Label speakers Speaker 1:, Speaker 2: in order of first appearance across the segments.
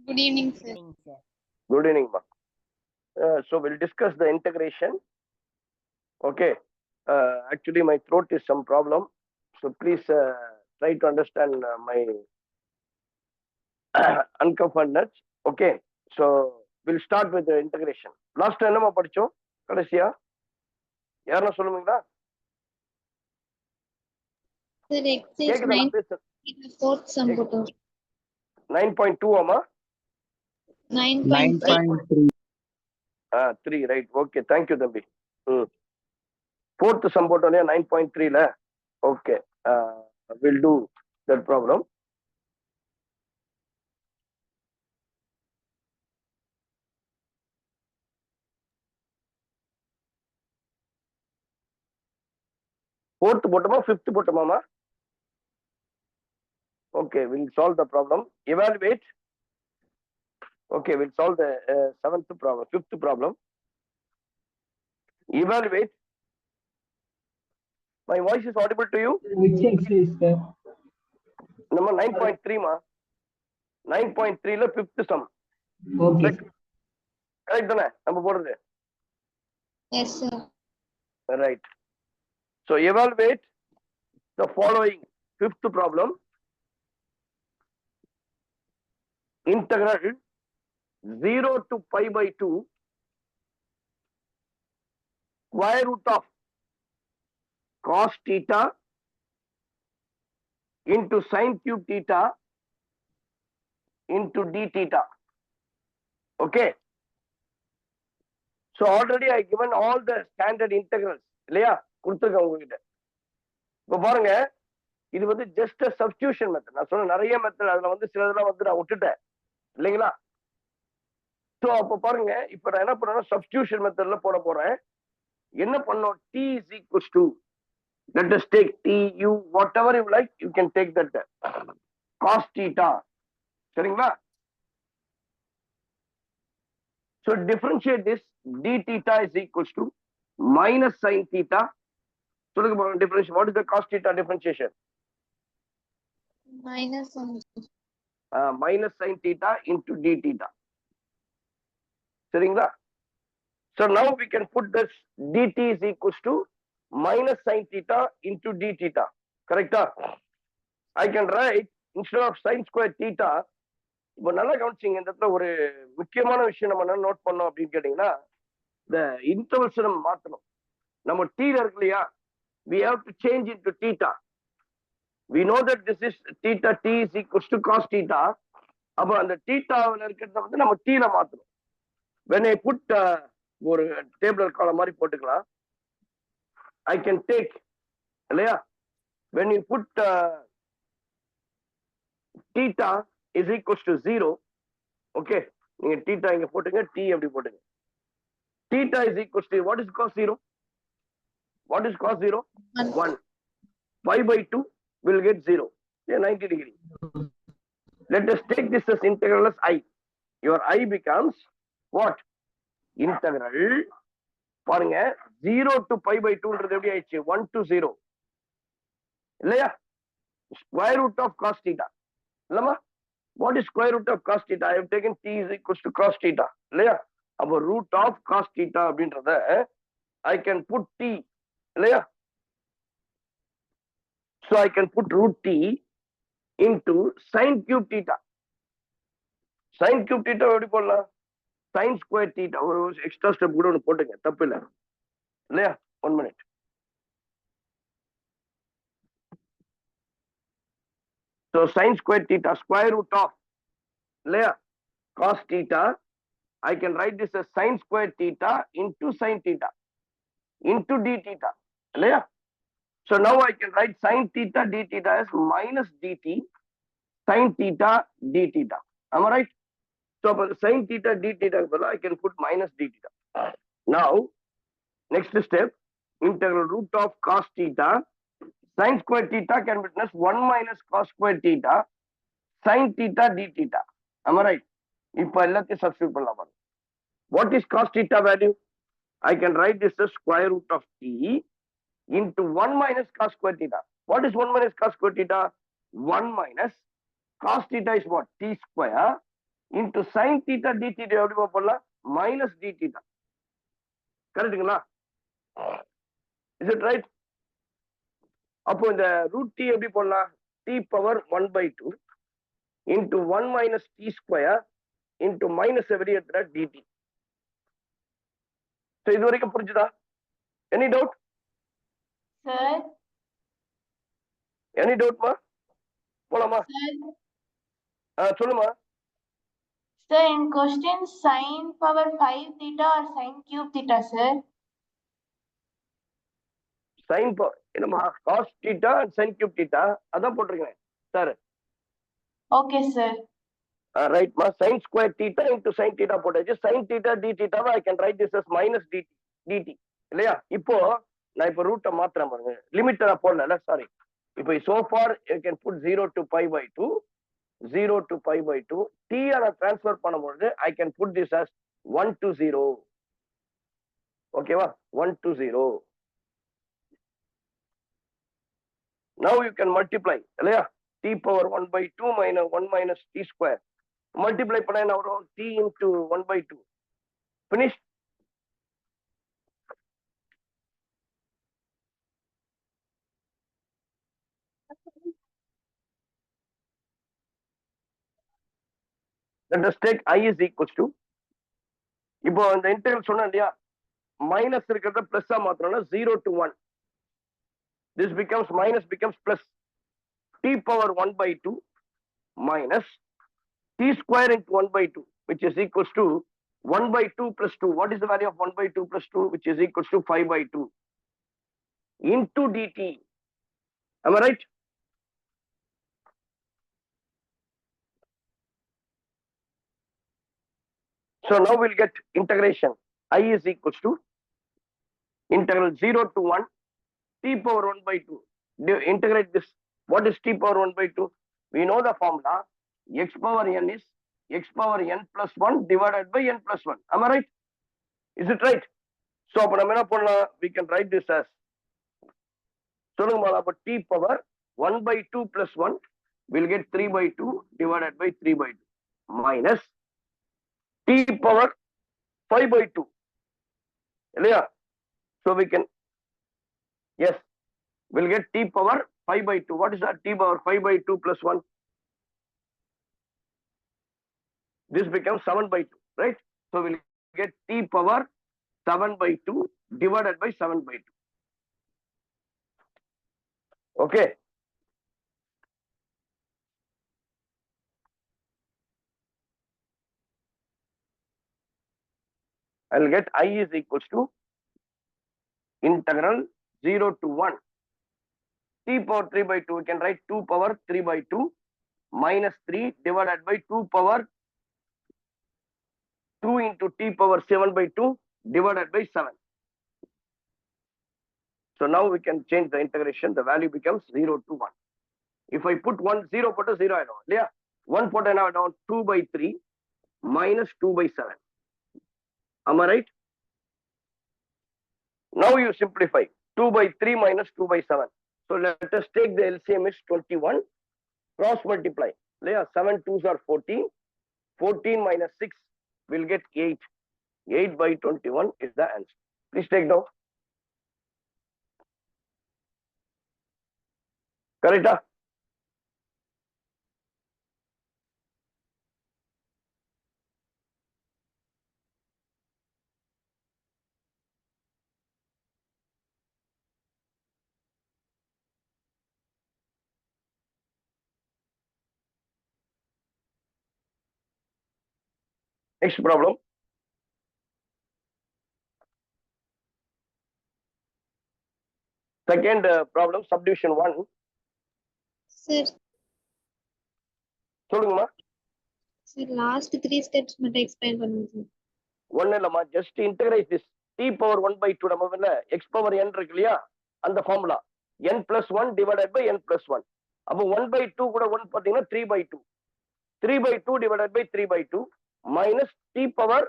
Speaker 1: Good evening, sir.
Speaker 2: Evening, sir.
Speaker 3: Good evening, ma. So we'll discuss the integration. Okay. Actually, my throat is some problem. So please try to understand my uncomfortness. Okay. So we'll start with the integration. Last time நம்ம படிச்சோம் கடைசியா யாரா சொல்லுவீங்களா?
Speaker 1: Sir, exercise
Speaker 3: கேக்குதா
Speaker 1: 9,
Speaker 3: நான் பேசுறது?
Speaker 1: fourth sum photo.
Speaker 3: 9.2 ஆமா?
Speaker 1: 9.3.
Speaker 2: 9.3.
Speaker 3: 3 right. Okay. Thank you தம்பி. Fourth sum போட்டோனே 9.3ல okay. We'll do that problem. Fourth போட்டோமா fifth போட்டோமாமா? Okay, we'll solve the problem. Evaluate. Okay, we'll solve the fifth problem. Evaluate. My voice is audible to you?
Speaker 4: Which exercise, sir?
Speaker 3: Number 9.3 ma. 9.3 la fifth sum.
Speaker 4: Okay.
Speaker 3: Correct தானே நம்ம போடுறது?
Speaker 1: Yes, sir.
Speaker 3: Right. So evaluate the following fifth problem. Integral 0 to pi by 2 square root of cos theta into sin cube theta into d theta. Okay. So already I given all the standard integrals இல்லையா கொடுத்துருக்கேன் உங்ககிட்ட. இப்போ பாருங்க இது வந்து just substitution method. நான் சொன்ன நிறைய மெத்தட் அதுல வந்து சிலதெல்லாம் வந்து நான் விட்டுட்டேன் இல்லைங்களா? ஸோ அப்போ பாருங்க இப்போ நான் என்ன பண்ணணும் சப்ஸ்டியூஷன் மெத்தட்ல போட போறேன். என்ன பண்ணோம் t is equals to let us take t u whatever you like you can take that cos theta சரிங்களா? So differentiate this d theta is equals to minus sin theta. சொல்லுங்க பாருங்க differentiation. What is the cos theta differentiation?
Speaker 1: Minus 1.
Speaker 3: Minus sin theta into d theta. சரிங்களா? So now we can put this dt is equals to minus sin theta into d theta. Correct? I can write instead of sin square theta. இப்போ நல்லா கவனிச்சிங்க இந்த இடத்துல ஒரு முக்கியமான விஷயம் நம்ம என்ன நோட் பண்ணோம் அப்படின்னு கேட்டீங்கன்னா இந்த இன்டர்வல்ஸ் நம்ம மாற்றணும். நம்ம டீல இருக்கு இல்லையா we have to change into theta. We know that this is theta t is equals to cos theta. அப்போ அந்த தீட்டாவில் இருக்கிறத வந்து நம்ம டீல மாற்றணும். when I put ஒரு டேபிள் காலம் மாதிரி போட்டுக்கலாம். I can take இல்லையா when you put theta is equals to 0. Okay, நீங்க theta இங்க போட்டுங்க t அப்படி போட்டுங்க. Theta is equals to what is cos 0? What is cos 0? 1. Pi by 2 will get 0. Yeah, 90 degree. Let us take this as integral as I. Your I becomes what? Integral. பாருங்க 0 to pi by 2ன்றது எப்படி ஆயிடுச்சு 1 to 0 இல்லையா? square root of cos theta இல்லமா? What is square root of cos theta? I have taken t is equals to cos theta இல்லையா? அப்போ root of cos theta அப்படின்றத I can put t இல்லையா? So I can put root t into sin cube theta. Sin cube theta எப்படி போடலாம்? sin square theta. ஒரு extra step கூட ஒன்று போட்டுங்க தப்பு இல்லை இல்லையா? 1 minute. So sin square theta square root of இல்லையா cos theta. I can write this as sin square theta into sin theta into d theta இல்லையா? So now I can write sin theta d theta as minus dt sin theta d theta. Am I right? So for sin theta d theta I can put minus d theta. Now next step integral root of cos theta sin square theta can be written as 1 minus cos square theta sin theta d theta. Am I right? இப்போ எல்லாத்தையும் substitute பண்ணலாம் பாருங்க. What is cos theta value? I can write this as square root of t into 1 minus cos square theta. What is 1 minus cos square theta? 1 minus cos theta is what? T square into sin theta d theta எப்படி போடலாம் minus d theta கரெக்ட்டுங்களா is it right அப்போ இந்த root t எப்படி போடலாம் t power 1 by 2 into 1 minus t square into minus எப்படி எடுத்துட்டா dt so இது வரைக்கும் புரிஞ்சுதா any doubt
Speaker 2: Sir,
Speaker 3: any doubt மா போலாமா
Speaker 2: sir,
Speaker 3: சொல்லுமா
Speaker 2: sir, in question sin power 5 theta or sin cube theta, sir?
Speaker 3: sin என்னமா cos theta and sin cube theta அதான் போட்டிருக்கேன் sir
Speaker 2: Okay, sir.
Speaker 3: right ma sin square theta into sin theta போட்டாச்சு sin theta d theta I can write this as minus dt இல்லையா இப்போ நான் இப்போ ரூட்டை மாத்துறேன் பாருங்க லிமிட் நான் போடல சாரி இப்போ so far you can put 0 to pi by 2 0 to pi by 2 t நான் ட்ரான்ஸ்ஃபர் பண்ணும்போது I can put this as 1 to 0 ஓகேவா 1 to 0 now you can multiply இல்லையா t power 1 by 2 minus 1 minus t square multiply பண்ணா என்ன வரும் t into 1 by 2 finish let us take I is equals to இப்போ இந்த integral சொன்னேன் இல்லையா minus இருக்கிறத பிளஸ்ஸா மாத்தணும்னா 0 to 1 this becomes minus becomes plus t power 1 by 2 minus t square into 1 by 2 which is equals to 1 by 2 plus 2 what is the value of 1 by 2 plus 2 which is equals to 5 by 2 into dt am I right so now we'll get integration I is equals to integral 0 to 1 t power 1 by 2 integrate this what is t power 1 by 2 we know the formula x power n is x power n plus 1 divided by n plus 1 am I right is it right so அப்ப நம்ம என்ன பண்ணலாம் we can write this as சொல்லுங்க அப்ப t power 1 by 2 plus 1 we'll get 3 by 2 divided by 3 by 2 minus t power 5 by 2 இல்லையா so we can yes we'll get t power 5 by 2 what is that t power 5 by 2 plus 1 this becomes 7 by 2 right so we'll get t power 7 by 2 divided by 7 by 2 okay I'll get I is equals to integral 0 to 1 t power 3 by 2 we can write 2 power 3 by 2 minus 3 divided by 2 power 2 into t power 7 by 2 divided by 7 so now we can change the integration the value becomes 0 to 1 if I put 1 0 put a 0 ஆயிடும் இல்லையா 1 put என்ன ஆயிடும் 2 by 3 minus 2 by 7 am I right now you simplify 2 by 3 minus 2 by 7 so let us take the LCM is 21 cross multiply yeah 7 2s are 14 14 minus 6 will get 8 8 by 21 is the answer please take down correct next problem second problem subdivision 1
Speaker 1: sir
Speaker 3: சொல்லுங்கம்மா
Speaker 1: sir last 3 steps மட்டும் explain பண்ணுங்க sir
Speaker 3: ஒண்ணு இல்லம்மா just integrate this t power 1 by 2 நம்ம இல்ல x power n இருக்கு இல்லையா அந்த formula n plus 1 divided by n plus 1 அப்போ 1 by 2 கூட 1 பாத்தீங்கன்னா 3 by 2 3 by 2 divided by 3 by 2 minus t power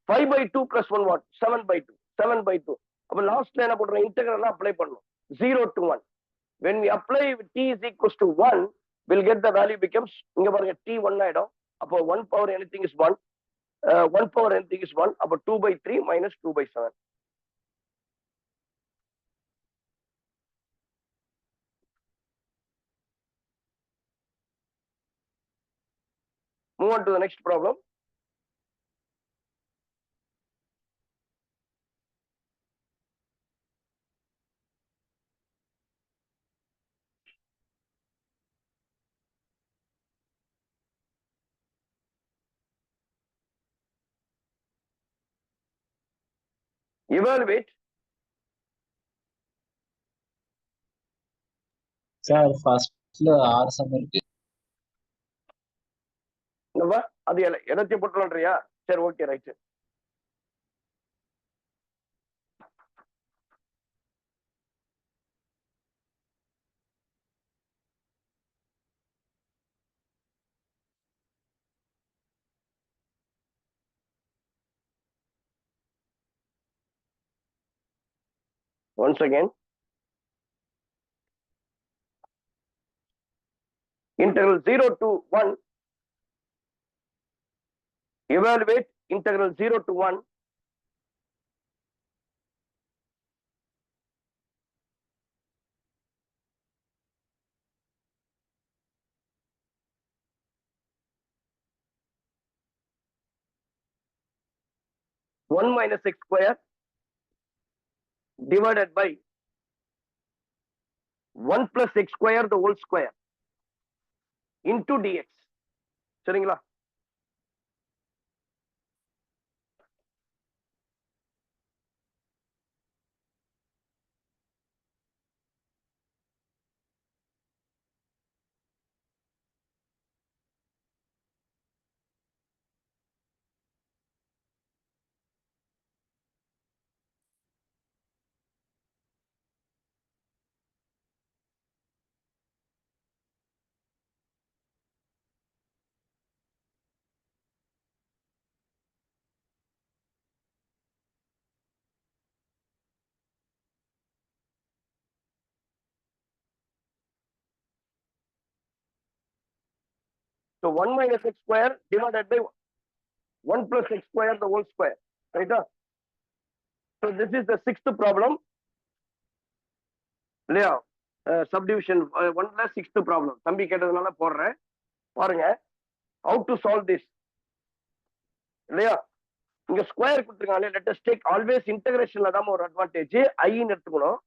Speaker 3: 5 by 2 plus 1 what 7 by 2 7 by 2 அப்போ லாஸ்ட்ல என்ன பண்றோம் இன்டெகிரல் அப்ளை பண்ணனும் 0 to 1 when we apply t is equals to 1 we'll get the value becomes இங்க பாருங்க t 1 ஆயிடும் அப்போ 1 power anything is 1. 1 power anything is 1. அப்போ 2/3 minus 2/7. Move on to the next problem. Evaluate.
Speaker 5: Sir, firstல 6 sum இருக்கு.
Speaker 3: நம்ம அது எல்லாத்தையும் போட்டுறோம்ன்றியா? சரி, okay, right. Once again, integral 0 to 1. Evaluate integral 0 to 1. One minus x square divided by 1 plus x square the whole square into dx. சரிங்களா? So 1 minus x square divided by 1 plus x square the whole square. Right? So this is the sixth problem. இல்லையா? Subdivision 1ல sixth problem. தம்பி கேட்டதுனால போடுறேன். பாருங்க. How to solve this? இல்லையா? இங்க square கொடுத்துருக்காங்க. Let us take always integrationல தான் ஒரு அட்வான்டேஜ். I ன்னு எடுத்துக்கணும்.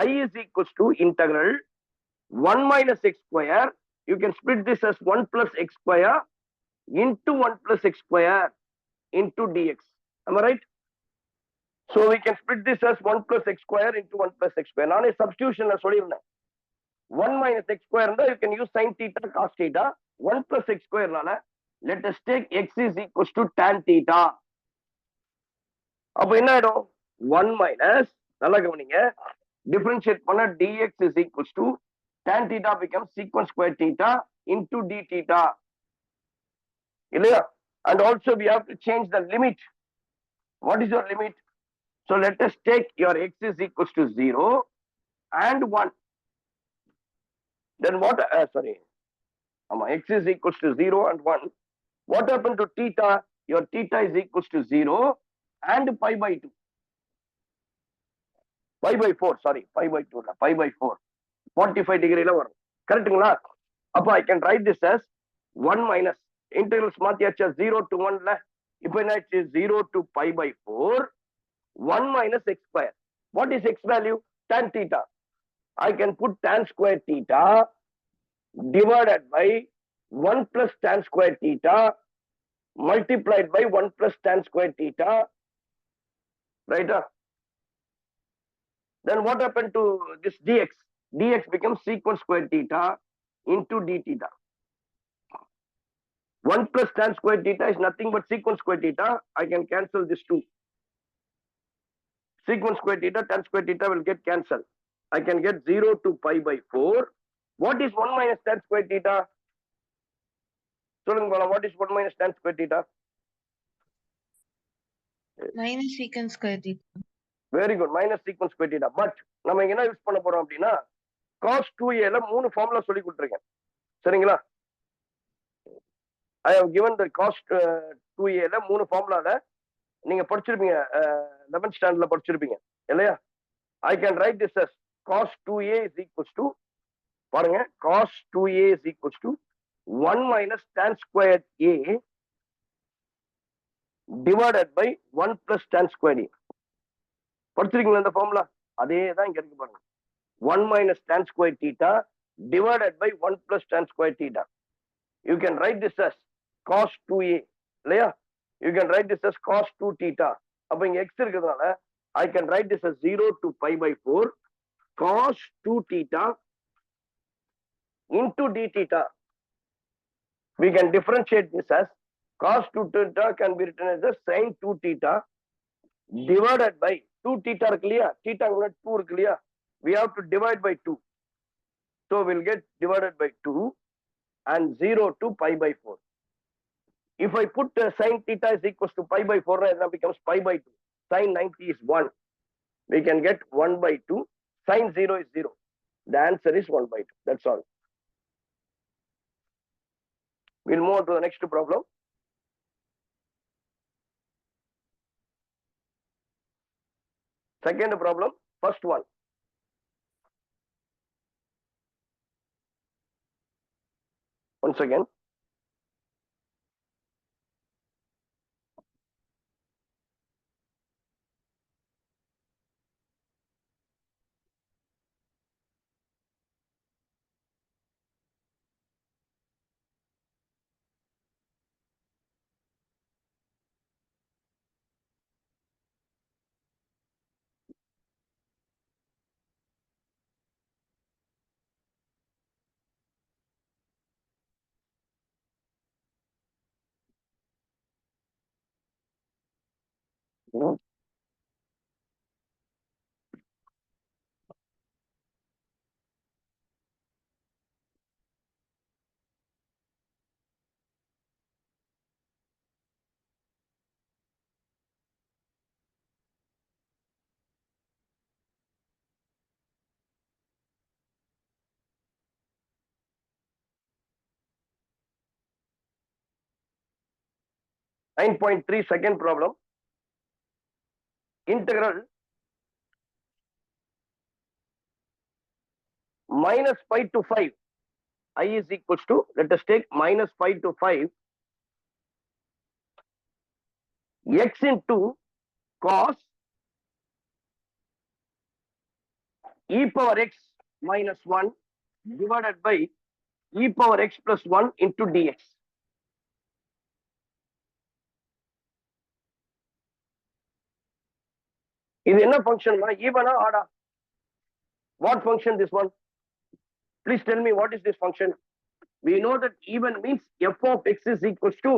Speaker 3: I is equals to integral 1 minus x square. You can split this as 1 plus x square into 1 plus x square into dx. Am I right? So we can split this as 1 plus x square into 1 plus x square. நானே substitutionல சொல்லியிருந்தேன். 1 minus x square இருந்தா you can use sin theta cos theta. 1 plus x square நால let us take x is equals to tan theta. அப்ப என்ன ஆயிடும்? 1 minus, நல்லா கவனிங்க, differentiate பண்ண dx is equals to tan theta becomes secant square theta into d theta. இல்லையா? And also we have to change the limit. What is your limit? So let us take your x is equals to 0 and 1. Then what? X is equals to 0 and 1. What happened to theta? Your theta is equals to 0 and pi by 2. Pi by 4, sorry, pi by 2, pi by 4. 45 degree la varum. Correctங்களா? அப்ப I can write this as 1 minus integrals மாத்தியாச்சு 0 to 1 ல. இப்போ என்னாச்சு? 0 to pi by 4 1 minus x square. What is x value? Tan theta. I can put tan square theta divided by 1 plus tan square theta multiplied by 1 plus tan square theta. Right? Then what happened to this dx? Dx becomes secant square theta into d theta. 1 plus tan square theta is nothing but secant square theta. I can cancel this too. Secant square theta, tan square theta will get cancelled. I can get 0 to pi by 4. What is 1 minus tan square theta? சொல்லுங்க பாலாம், what is 1 minus tan square theta?
Speaker 1: minus secant square theta.
Speaker 3: Very good, minus secant square theta. But நம்ம என்ன use பண்ண போறோம் அப்படின்னா cos 2a ல 3 formula சொல்லி கொடுத்துருக்கேன். சரிங்களா? I have given the cos 2a ல மூணு ஃபார்முலால நீங்க படிச்சிருப்பீங்க 11th ஸ்டாண்டர்ட்ல படிச்சிருப்பீங்க இல்லையா? I can write this as cos 2a is equals to பாருங்க cos 2a is equals to 1 minus tan squared a divided by 1 plus tan squared a. படிச்சிருக்கீங்களா இந்த ஃபார்முலா? அதே தான் இங்க இருக்கு பாருங்க. 1 minus tan squared theta divided by 1 plus tan squared theta. You can write this as cos 2a இல்லையா? You can write this as cos 2 theta. அப்ப இங்க x இருக்கிறதுனால I can write this as 0 to pi by 4 cos 2 theta into d theta. We can differentiate this as cos 2 theta can be written as sin 2 theta divided by 2 theta இருக்கு இல்லையா? theta 2 இருக்கு இல்லையா? We have to divide by 2. So we'll get divided by 2 and 0 to pi by 4. If I put sin theta is equals to pi by 4, it now becomes pi by 2. Sin 90 is 1. We can get 1 by 2. Sin 0 is 0. The answer is 1 by 2. That's all. We'll move on to the next problem. Second problem, first one. Once again. (9.3) second problem. Integral minus pi to 5. I is equals to, let us take minus pi to 5 x into cos e power x minus 1 divided by e power x plus 1 into dx. இது என்ன function? ஈவனா ஆடா? What function this one? Please tell me what is this function? We know that even means f of x is equals to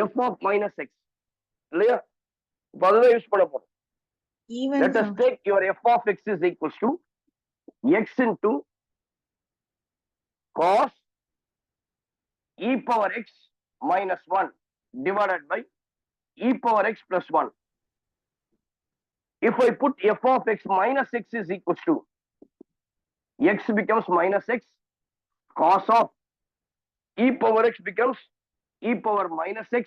Speaker 3: f of minus x. இல்லையா? இப்ப அதுதான் use பண்ண போறோம்.
Speaker 2: Even
Speaker 3: Let us take your f of x is equals to x into cos e power x minus 1 divided by e power x plus 1. If I put f of x minus x is equals to x becomes minus x, cos of e power x becomes e power minus x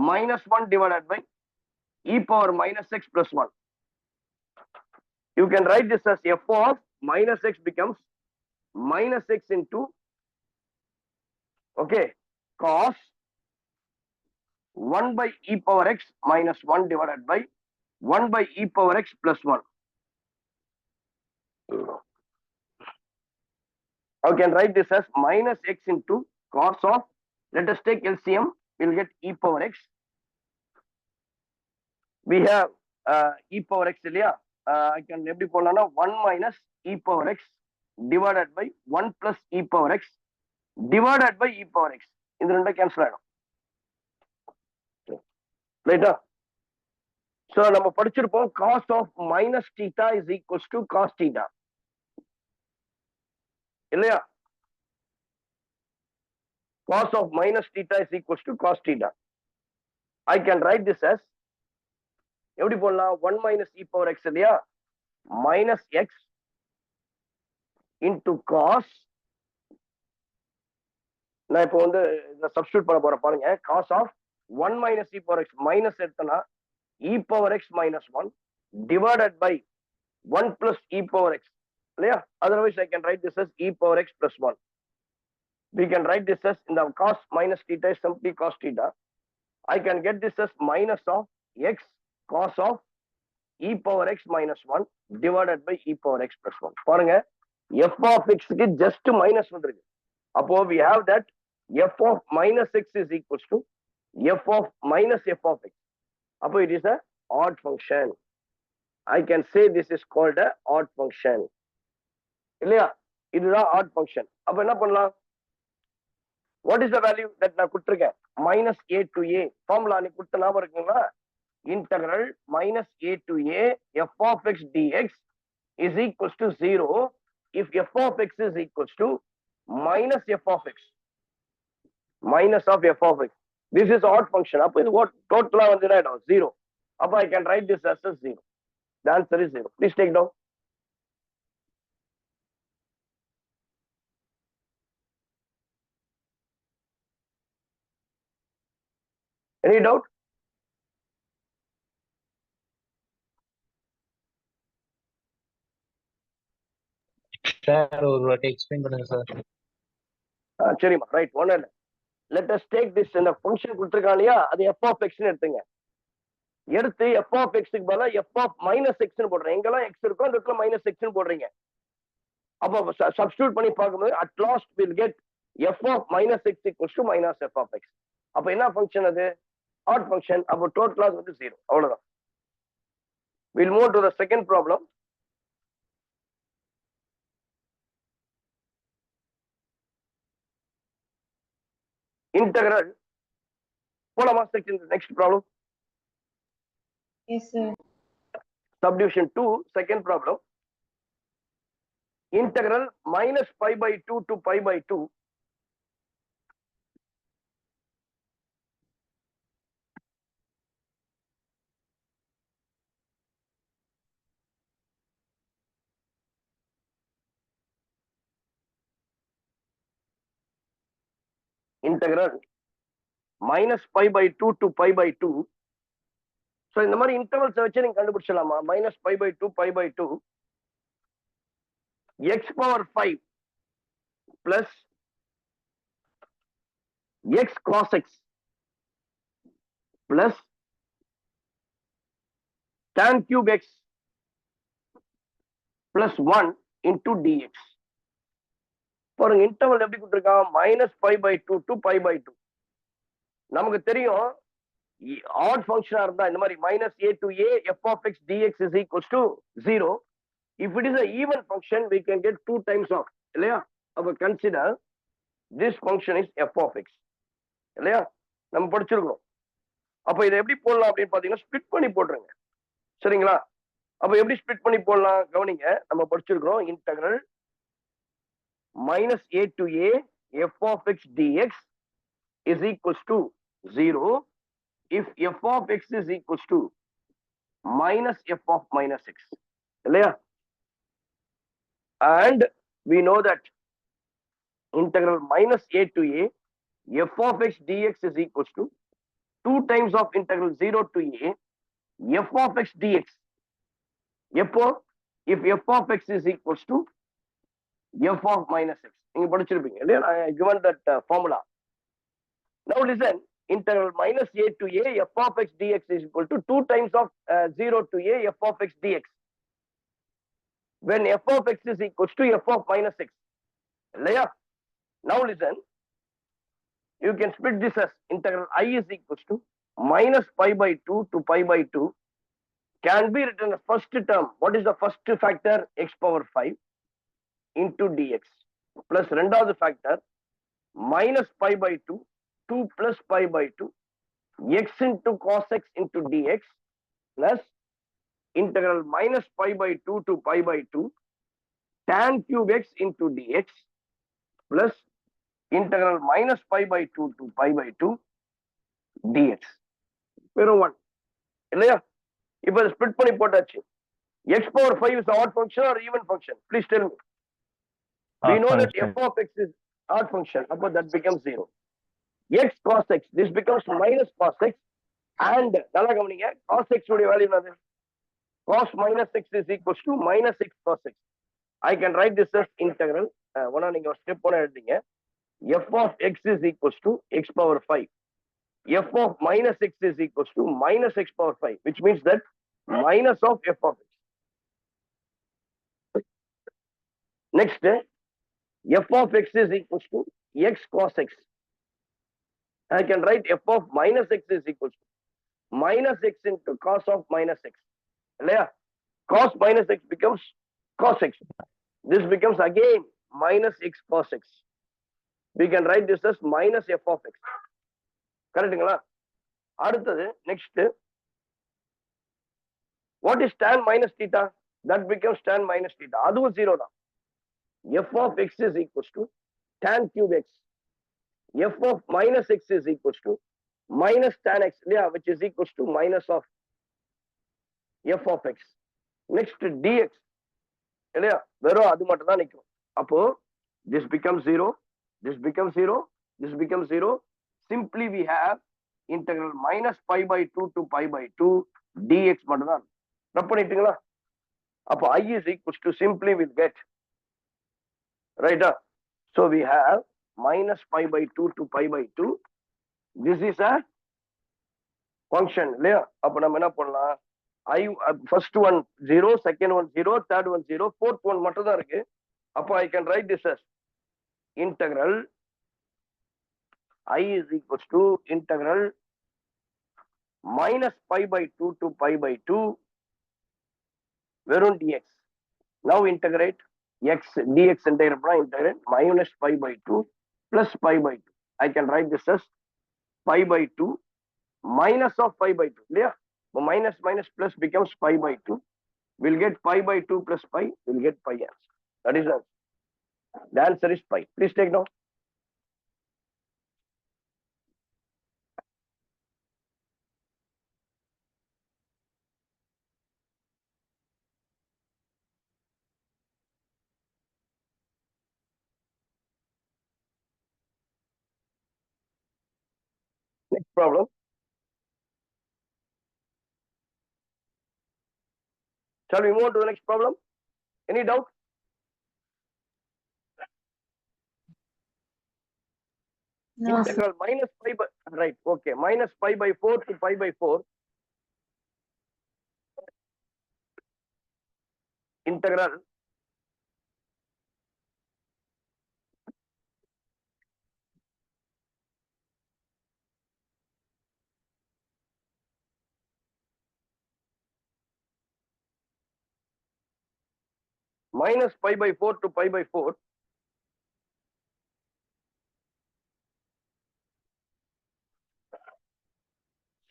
Speaker 3: minus 1 divided by e power minus x plus 1. You can write this as f of minus x becomes minus x into, okay, cos 1 by e power x minus 1 divided by 1 by e power x plus 1. I can write this as minus x into cos of, let us take LCM, we'll get e power x. We have e power x இல்லையா? I can எப்படி போடலாம்னா 1 minus e power x divided by 1 plus e power x divided by e power x. இந்த ரெண்டும் cancel ஆயிடும். ரைட்டா? So நம்ம படிச்சிருப்போம் cos of minus theta is equals to cos theta. இல்லையா? Cos of minus theta is equals to cos theta. I can write this as, எப்படி போடலாம்? 1 minus e power x இல்லையா? Minus x into cos, நான் இப்போ வந்து இதை substitute பண்ண போறேன் பாருங்க. cos of 1 minus e power x minus எடுத்தனா e power x minus 1 divided by 1 plus e power x இல்லையா? otherwise I can write this as e power x plus 1. we can write this as in the cos minus theta is simply cos theta. I can get this as minus of x cos of e power x minus 1 divided by e power x plus 1. பாருங்க f of x க்கு just minus வந்திருக்கு. அப்போ we have that f of minus x is equals to f of minus f of x. அப்போ it is a odd function. I can say this is called a odd function. இல்லையா? இதுதான் odd function. அப்ப என்ன பண்ணலாம்? What is the value that நான் கொடுத்திருக்கேன்? minus a to a formula நீ கொடுத்த ஞாபகம் இருக்குங்களா? integral minus a to a f of x dx is equals to 0 if f of x is equals to minus f of x. Minus of f of x. This is odd function. அப்ப இது what total வந்து என்ன ஆயிடும்? 0. அப்ப I can write this as a 0. The answer is 0. Please take down. Any doubt?
Speaker 5: Sir ஒரு வாட்டி explain பண்ணுங்க sir.
Speaker 3: சரிம்மா, ரைட். ஒண்ணு இல்லை. Let us take this இந்த ஃபங்க்ஷன் கொடுத்துருக்கான் இல்லையா, அது f of x ன்னு எடுத்துங்க. எடுத்து f of x க்கு பதிலா f of minus x ன்னு போடுறேன். எங்கெல்லாம் x இருக்கோ அந்த இடத்துல minus x ன்னு போடுறீங்க. அப்போ சப்ஸ்டிட்யூட் பண்ணி பார்க்கும்போது at last we'll get f of minus x equals to minus f of x. அப்ப என்ன ஃபங்க்ஷன் அது? odd function. அப்போ டோட்டலா வந்து 0. அவ்வளவுதான். We'll move to the second problem. Integral. போலாமா next problem?
Speaker 1: Yes, sir.
Speaker 3: Subdivision 2, second problem. Integral minus pi by 2 to pi by 2. Integral minus pi by 2 to pi by 2. So இந்த மாதிரி intervals வச்சு நீங்க கண்டுபிடிச்சலாமா? minus pi by 2 pi by 2 x power 5 plus x cos x plus tan cube x plus 1 into dx. பாருங்க interval எப்படி கொடுத்திருக்கான்? minus pi by 2 to pi by 2. நமக்கு தெரியும் add ஃபங்க்ஷனா இருந்தா இந்த மாதிரி minus a to a f of x dx is equals to 0. If it is an even function, we can get 2 times of. இல்லையா? அப்ப consider this function is f of x. இல்லையா? நம்ம படிச்சிருக்கோம். அப்ப இதை எப்படி போடலாம் அப்படின்னு பாத்தீங்கன்னா ஸ்பிளிட் பண்ணி போட்டுருங்க. சரிங்களா? அப்ப எப்படி ஸ்பிளிட் பண்ணி போடலாம் கவனிங்க. நம்ம படிச்சிருக்கிறோம் integral minus a to a f of x dx is equals to 0 if f of x is equals to minus f of minus x. இல்லையா? And we know that integral minus a to a f of x dx is equals to 2 times of integral 0 to a f of x dx. If f of x is equals to f of minus x. நீங்க படிச்சிருப்பீங்க இல்லையா? I given that formula. Now listen, integral minus a to a f of x dx is equal to 2 times of 0 to a f of x dx. When f of x is equals to f of minus x. இல்லையா? Now listen, you can split this as integral I is equals to minus pi by 2 to pi by 2 can be written as first term. What is the first factor? X power 5 into dx plus ரெண்டாவது factor minus pi by 2 2 plus pi by 2 x into cos x into dx plus integral minus pi by 2 to pi by 2 tan cube x into dx plus integral minus pi by 2 to pi by 2 dx. வெறும் 1 இல்லையா? இப்போ split பண்ணி போட்டாச்சு. x power 5 is an odd function or even function? Please tell me. We know that f of x is odd function. But that becomes 0. X cos x, this becomes minus cos x, and cos x value another. Cos minus x is equals to minus x cos x. I can write this as integral. Step 1 f of x is equals to x power 5. F of minus x is equals to minus x power 5, which means that minus of f of x. Next, f of x is equals to x cos x. I can write f of minus x is equals to minus x into cos of minus x. Cos minus x becomes cos x. This becomes again minus x cos x. We can write this as minus f of x. Correct? Next, what is tan minus theta? That becomes tan minus theta. That's 0. F of x is equals to tan cube x. F of minus x is equals to minus tan x, which is equals to minus of f of x. Next, dx. This becomes 0. This becomes 0. This becomes 0. Simply we have integral minus pi by 2 to pi by 2 dx. I is equals to, simply we'll get, right? So we have minus pi by 2 to pi by 2. This is a function. First one 0, second one 0, third one 0, fourth one I can write this as integral I is equals to integral minus pi by 2 to pi by 2 dx. Now integrate x dx integrate minus pi by 2 plus pi by 2. I can write this as pi by 2 minus of pi by 2. Minus minus plus becomes pi by 2. We'll get pi by 2 plus pi. We'll get pi answer. That is answer. The answer is pi. Please take note. Next problem. Shall we move on to the next problem? Any doubt?
Speaker 2: No,
Speaker 3: Integral minus pi by, right, okay, minus pi by 4 to pi by 4. Integral minus pi by 4 to pi by 4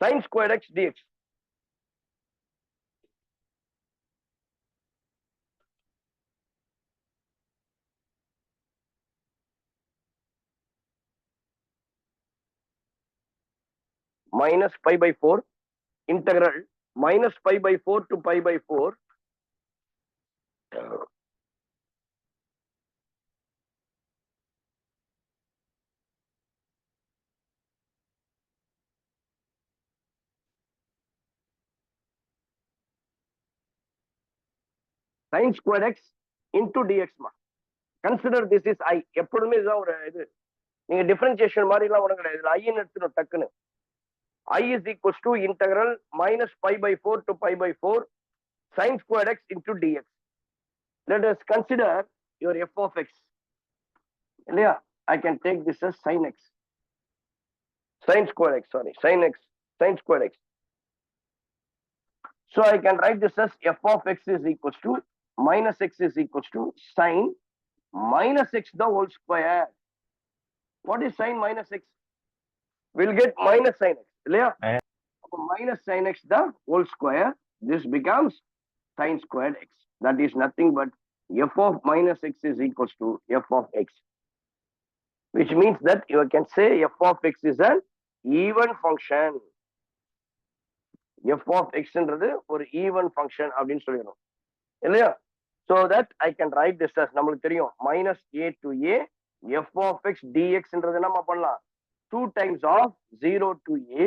Speaker 3: sin squared x dx. Minus pi by 4 integral minus pi by 4 to pi by 4 sin squared x into dx. Consider this is I. Differentiation I in I is equals to integral minus pi by 4 to pi by 4 sin squared x into dx. Let us consider your f of x. I can take this as sin x. Sin squared x, sorry, sin x, sin squared x. So I can write this as f of x is equals to minus x is equals to sin minus x the whole square. What is sin minus x? We'll get minus sin x. Minus sin x the whole square. This becomes sin squared x. That is nothing but f of minus x is equals to f of x. Which means that you can say f of x is an even function. F of x or even function. So that I can write this as minus a to a f of x dx ன்றது என்னமா பண்ணலாம் 2 times of 0 to a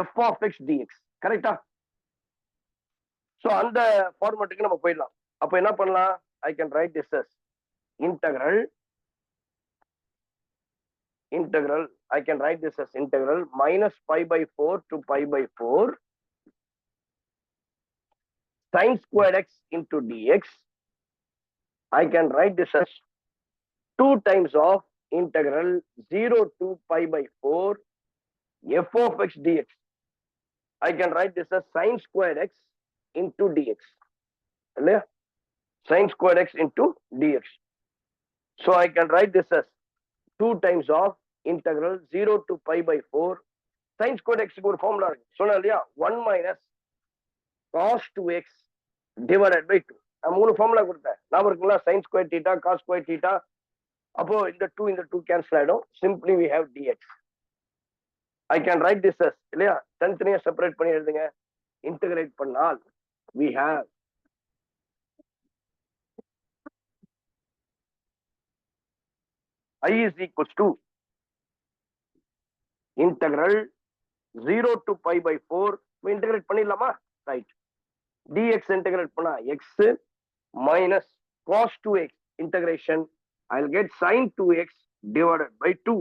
Speaker 3: f of x dx கரெக்டா? So அந்த ஃபார்மேட்டுக்கு நம்ம போயிடலாம். அப்ப என்ன பண்ணலாம்? I can write this as integral I can write this as integral minus pi by 4 to pi by 4 sin squared x into dx. I can write this as 2 times of integral 0 to pi by 4 f of x dx. I can write this as sin squared x into dx. Sin squared x into dx. So I can write this as 2 times of integral 0 to pi by 4 sin squared x க்கு ஒரு formula இருக்கு சொன்னேன் இல்லையா 1 minus cos 2x divided by 2. நான் மூணு formula கொடுத்தேன் ஞாபகம் இருக்குங்களா? sin squared theta cos squared theta. அப்போ இந்த 2 கேன்சல் ஆயிடும். simply we have dx. I can write this as இல்லையா தனித்தனியா செப்பரேட் பண்ணி எழுதுங்க. இன்டகிரேட் பண்ணால் we have I is equals to integral 0 to pi by 4 integrate பண்ணிடலாமா? right. dx integrate பண்ணா x minus cos 2x integration I'll get sin 2x divided by 2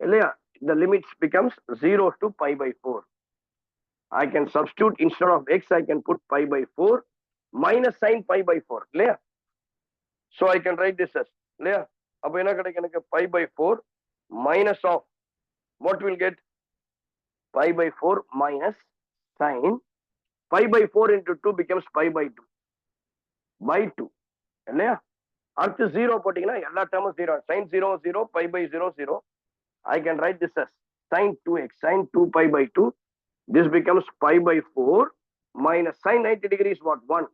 Speaker 3: இல்லையா? the limits becomes 0 to pi by 4. I can substitute instead of x I can put pi by 4 minus sin pi by 4 இல்லையா? so I can write this as இல்லையா? அப்ப என்ன கிடைக்கும் எனக்கு pi by 4 minus of what will get pi by 4 minus sin pi by 4 into 2 becomes pi by 2 by 2 இல்லையா? அடுத்து 0 போட்டீங்கன்னா எல்லா டேர்மும் 0 sin 0 0 pi by 0 0. I can write this as sin 2x sin 2 pi by 2. This becomes pi by 4 minus sin 90 degrees what 1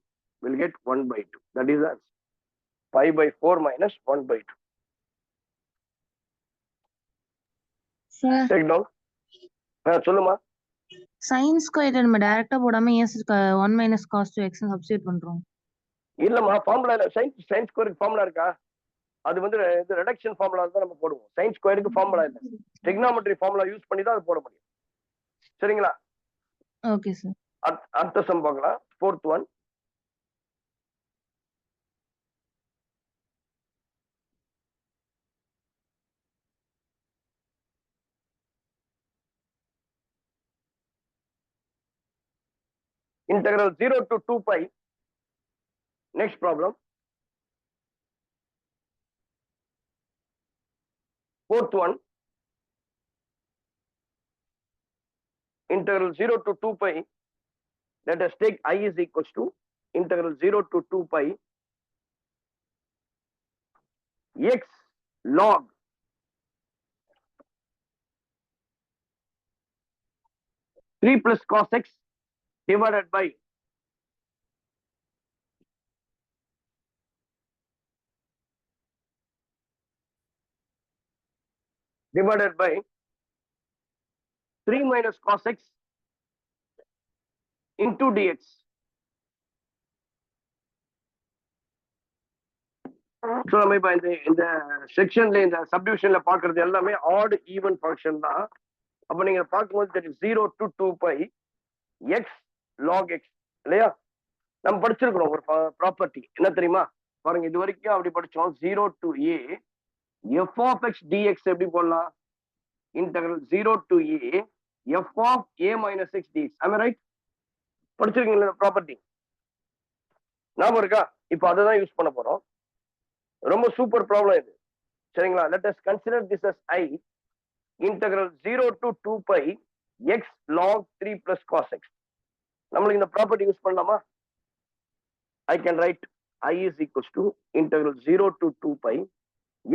Speaker 3: will get 1 by 2. That is answer. Pi by 4 minus 1 by 2.
Speaker 6: Sir,
Speaker 3: Take down. சொல்லுமா.
Speaker 6: sin squared நம்ம டைரக்டா போடாம ஏன் 1 minus cos 2x னு substitute பண்றோம்?
Speaker 3: இல்லம்மா formula sin ஸ்கொயருக்கு formula இருக்கா? அது வந்து இது ரிடக்ஷன் ஃபார்முலா தான் நம்ம போடுவோம். sin ஸ்கொயருக்கு ஃபார்முலா இல்ல. trigonometry ஃபார்முலா யூஸ் பண்ணி தான் அது போட முடியும். சரிங்களா?
Speaker 6: Okay sir.
Speaker 3: அடுத்த சம் பார்க்கலாம். fourth one. Integral 0 to 2 pi. Next problem. Fourth one. Integral 0 to 2 pi. Let us take I is equals to integral 0 to 2 pi x log three plus cos x divided by divided by 3 minus cos x into dx. So நம்ம இப்ப இந்த செக்ஷன்ல இந்த சப்டிவிஷன்ல பாக்குறது எல்லாமே add even function தான். அப்ப நீங்க பார்க்கும்போது தெரியும் 0 to 2 pi x log x இல்லையா? நம்ம படிச்சிருக்கிறோம் ஒரு ப்ராப்பர்ட்டி என்ன தெரியுமா? பாருங்க இது வரைக்கும் அப்படி படிச்சோம் 0 to a f of x dx எப்படி போடலாம்? integral 0 to a f of a minus x dx. am I right? படிச்சிருக்கீங்களா ப்ராப்பர்ட்டி? ஞாபகம் இருக்கா? இப்போ அதை தான் யூஸ் பண்ண போறோம். ரொம்ப சூப்பர் ப்ராப்ளம் இது. சரிங்களா? let us consider this as I integral 0 to 2 pi x log 3 plus cos x. நம்மளுக்கு இந்த ப்ராப்பர்ட்டி யூஸ் பண்ணலாமா? I can write I is equals to integral 0 to 2 pi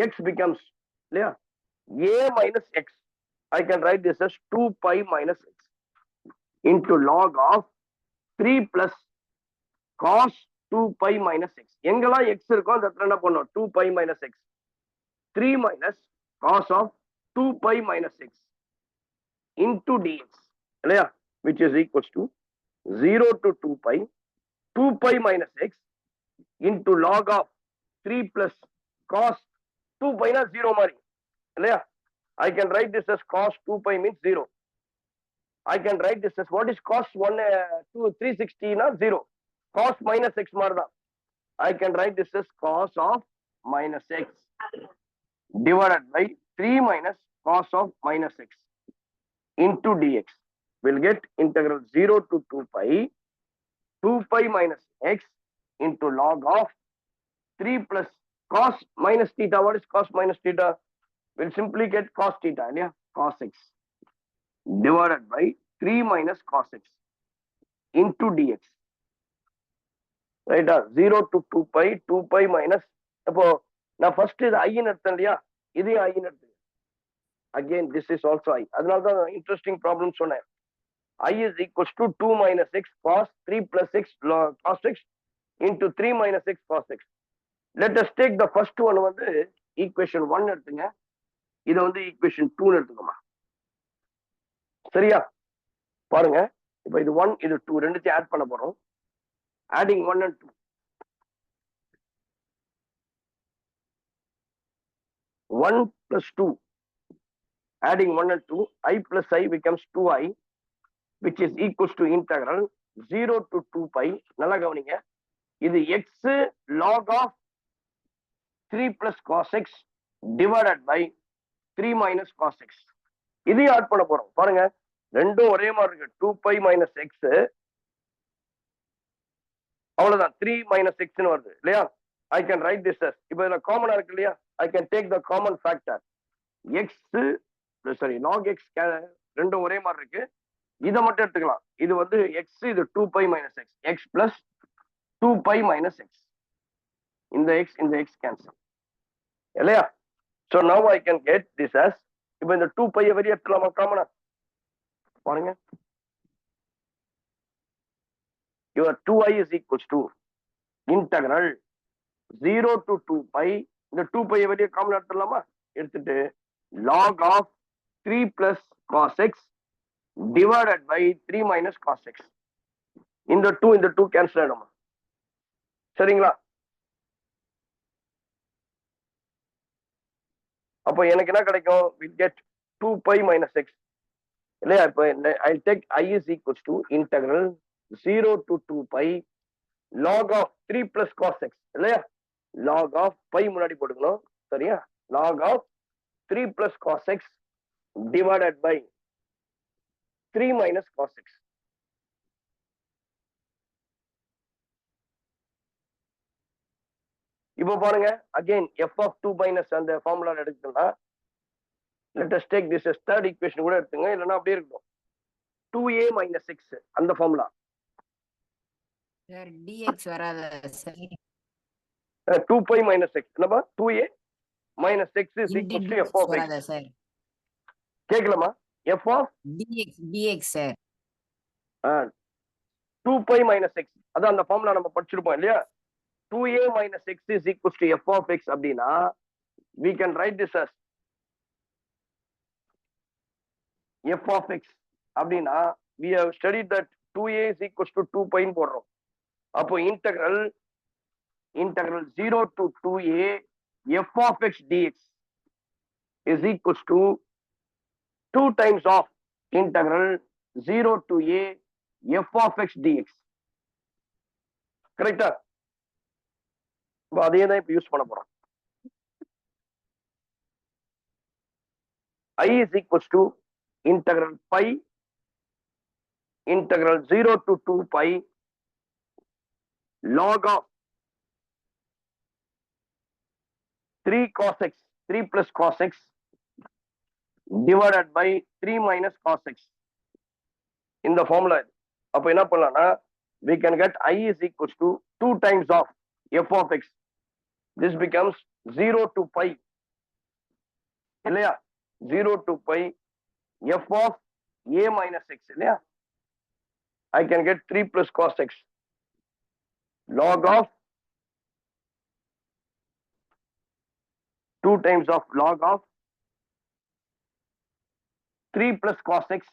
Speaker 3: x becomes இல்லையா a minus x. I can write this as 2 pi minus x into log of 3 plus cos 2 pi minus x. எங்கெல்லாம் x இருக்கோ அந்த இடத்துல என்ன பண்ணோம்? 2 pi minus x 3 minus cos of 2 pi minus x into dx இல்லையா? which is equals to 0 to 2 pi 2 pi minus x into log of 3 plus cos 2 pi na 0 மாதிரி இல்லையா? I can write this as cos 2 pi means 0. I can write this as what is cos 360 na 0. Cos minus x மாதிரி தான். I can write this as cos of minus x divided by 3 minus cos of minus x into dx. We'll get integral 0 to 2 pi minus x into log of 3 plus cos minus theta. What is cos minus theta? We'll simply get cos theta, yeah? Cos x divided by 3 minus cos x into dx. Right? 0 to 2 pi minus. அப்போ நான் first இது I ன்னு எடுத்தேன் இல்லையா? இதையும் I ன்னு எடுத்தேன். Again, this is also I. அதனால தான் interesting problem சொன்னேன். I is equals to 2 minus x cos 3 plus x cos x into 3 minus x cos x. Let us take the first one வந்து equation 1 எடுத்துங்க. இதை வந்து equation 2 எடுத்துக்கோமா. சரியா? பாருங்க. இப்போ இது 1 இது 2 ரெண்டுத்தையும் ஆட் பண்ண போறோம். Adding 1 and 2. 1 plus 2. Adding 1 and 2. I plus I becomes 2i, which is equals to integral 0 to 2 pi. நல்லா கவனிங்க. இது x log of 3 plus cos x divided by 3 minus cos x. இதையும் ஆட் பண்ண போறோம். பாருங்க ரெண்டும் ஒரே மாதிரி இருக்கு. 2 pi minus x அவ்வளவுதான் 3 minus x ன்னு வருது இல்லையா? I can write this as, இப்போ இதுல காமனா இருக்கு இல்லையா? I can take the common factor x log x ரெண்டும் ஒரே மாதிரி இருக்கு. இதை மட்டும் எடுத்துக்கலாம். இது வந்து x, இது 2 pi minus x, x plus 2 pi minus x. இந்த x cancel இல்லையா? So now I can get this as, இப்போ இந்த 2 pi வெளியே எடுத்துலாமா காமனா? பாருங்க. Your 2i is equals to integral 0 to 2 pi. இந்த 2 pi வெளியே காமன் எடுத்துடலாமா? எடுத்துட்டு log of 3 plus cos x divided by 3 minus cos x. இந்த 2 கேன்சல் ஆயிடுமா? சரிங்களா? அப்போ எனக்கு என்ன கிடைக்கும்? We'll get 2 pi minus x இல்லையா? இப்போ I'll take I is equals to integral 0 to 2 pi log of 3 plus cos x இல்லையா? log of pi முன்னாடி போட்டுக்கணும். சரியா? log of 3 plus cos x divided by 3 minus cos x. இப்போ பாருங்க again f of 2 minus அந்த formula எடுத்துக்கலாம். let us take this as third equation கூட எடுத்துங்க. இல்லைன்னா அப்படியே இருக்கும் 2a minus x அந்த ஃபார்முலா.
Speaker 7: சார் dx வராத சார்.
Speaker 3: 2 pi minus x என்னப்பா? 2a minus x is equal to f of x.
Speaker 7: வராத சார்.
Speaker 3: கேக்கலாமா? f of
Speaker 7: dx சார்.
Speaker 3: 2 pi minus x அதான் அந்த ஃபார்முலா நம்ம படிச்சிருப்போம் இல்லையா? 2a minus x is equals to f of x அப்படின்னா we can write this as f of x அப்படின்னா we have studied that 2a is equals to 2 pi ன்னு போடுறோம். அப்போ integral 0 to 2a f of x dx is equals to 2 times of integral 0 to a f of x dx. கரெக்டா? அதே தான் இப்ப use பண்ண போறோம். I is equals to integral 0 to 2 pi log of 3 cos x 3 plus cos x divided by 3 minus cos x. இந்த formula அப்ப என்ன பண்ணலாம்னா we can get I is equals to 2 times of f of x. This becomes 0 to pi இல்லையா? 0 to pi f of a minus x இல்லையா? I can get 3 plus cos x log of 2 times of log of 3 plus cos x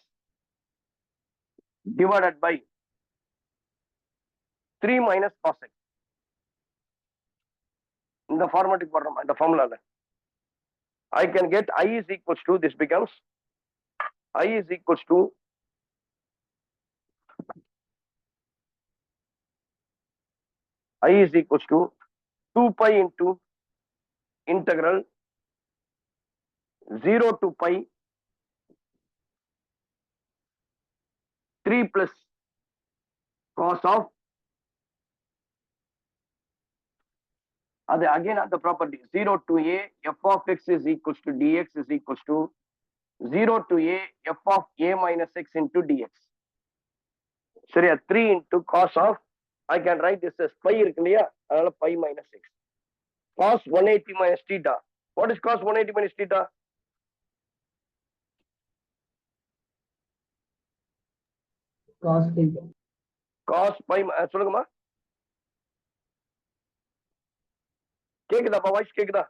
Speaker 3: divided by 3 minus cos x. இந்த ஃபார்மேட்டுக்கு போடுறோம் இந்த ஃபார்முலால. I can get I is equals to, this becomes I is equals to I is equals to 2 pi into integral 0 to pi 3 plus cos of, again at the property 0 to a f of x is equals to dx is equals to 0 to a f of a minus x into dx. சரியா 3 into cos of, I can write this as pi இருக்கு இல்லையா, அதனால pi minus x. Cos 180 minus theta. What is cos 180 minus theta?
Speaker 4: Cos theta.
Speaker 3: Cos pi சொல்லுங்கம்மா, கேக்குதாப்பா, voice கேக்குதா?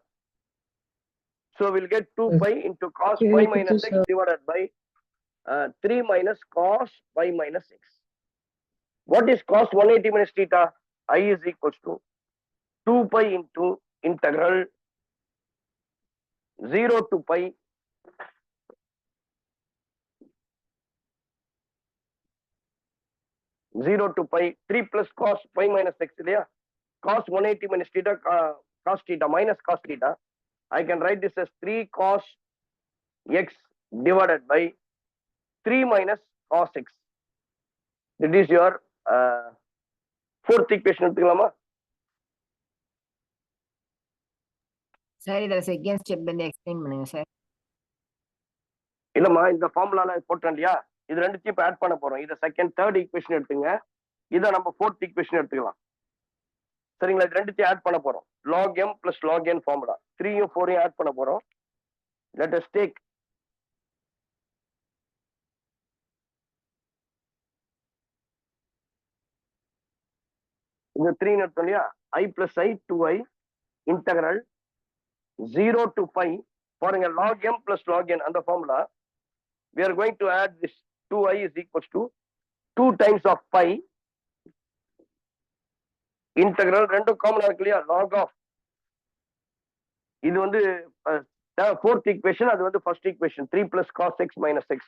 Speaker 3: So we'll get 2
Speaker 4: Yes.
Speaker 3: pi into cos
Speaker 4: Yes,
Speaker 3: pi
Speaker 4: yes,
Speaker 3: minus
Speaker 4: sir.
Speaker 3: x divided by 3 minus cos pi minus x. What is cos 180 minus theta? I is equals to 2 pi into integral 0 to pi 0 to pi 3 plus cos pi minus x இல்லையா, cos 180 minus theta, cos theta minus cos theta. I can write this as 3 cos x divided by 3 minus cos x. That is your fourth equation எடுத்துக்கலாமா?
Speaker 7: Sir இதில் second step வந்து explain பண்ணுங்க sir.
Speaker 3: இல்லம்மா, இந்த ஃபார்முலால போட்டோம் இல்லையா, இது ரெண்டுத்தையும் இப்போ ஆட் பண்ண போறோம். இதை செகண்ட் தேர்ட் ஈக்குவேஷன் எடுத்துங்க, இதை நம்ம ஃபோர்த் ஈக்குவேஷன் எடுத்துக்கலாம். சரிங்களா? இது ரெண்டுத்தையும் ஆட் பண்ண போறோம். log m plus log n formula 3யும் 4யும் ஆட் பண்ண போறோம். Let us take இந்த 3 எடுத்தோம் இல்லையா, I plus I 2i integral 0 to pi, பாருங்க log m plus log n அந்த formula, we are going to add this 2i is equals to 2 times of pi integral, ரெண்டும் காமனா இருக்கு இல்லையா, log of, இது வந்து fourth equation, அது வந்து first equation 3 plus cos x minus x.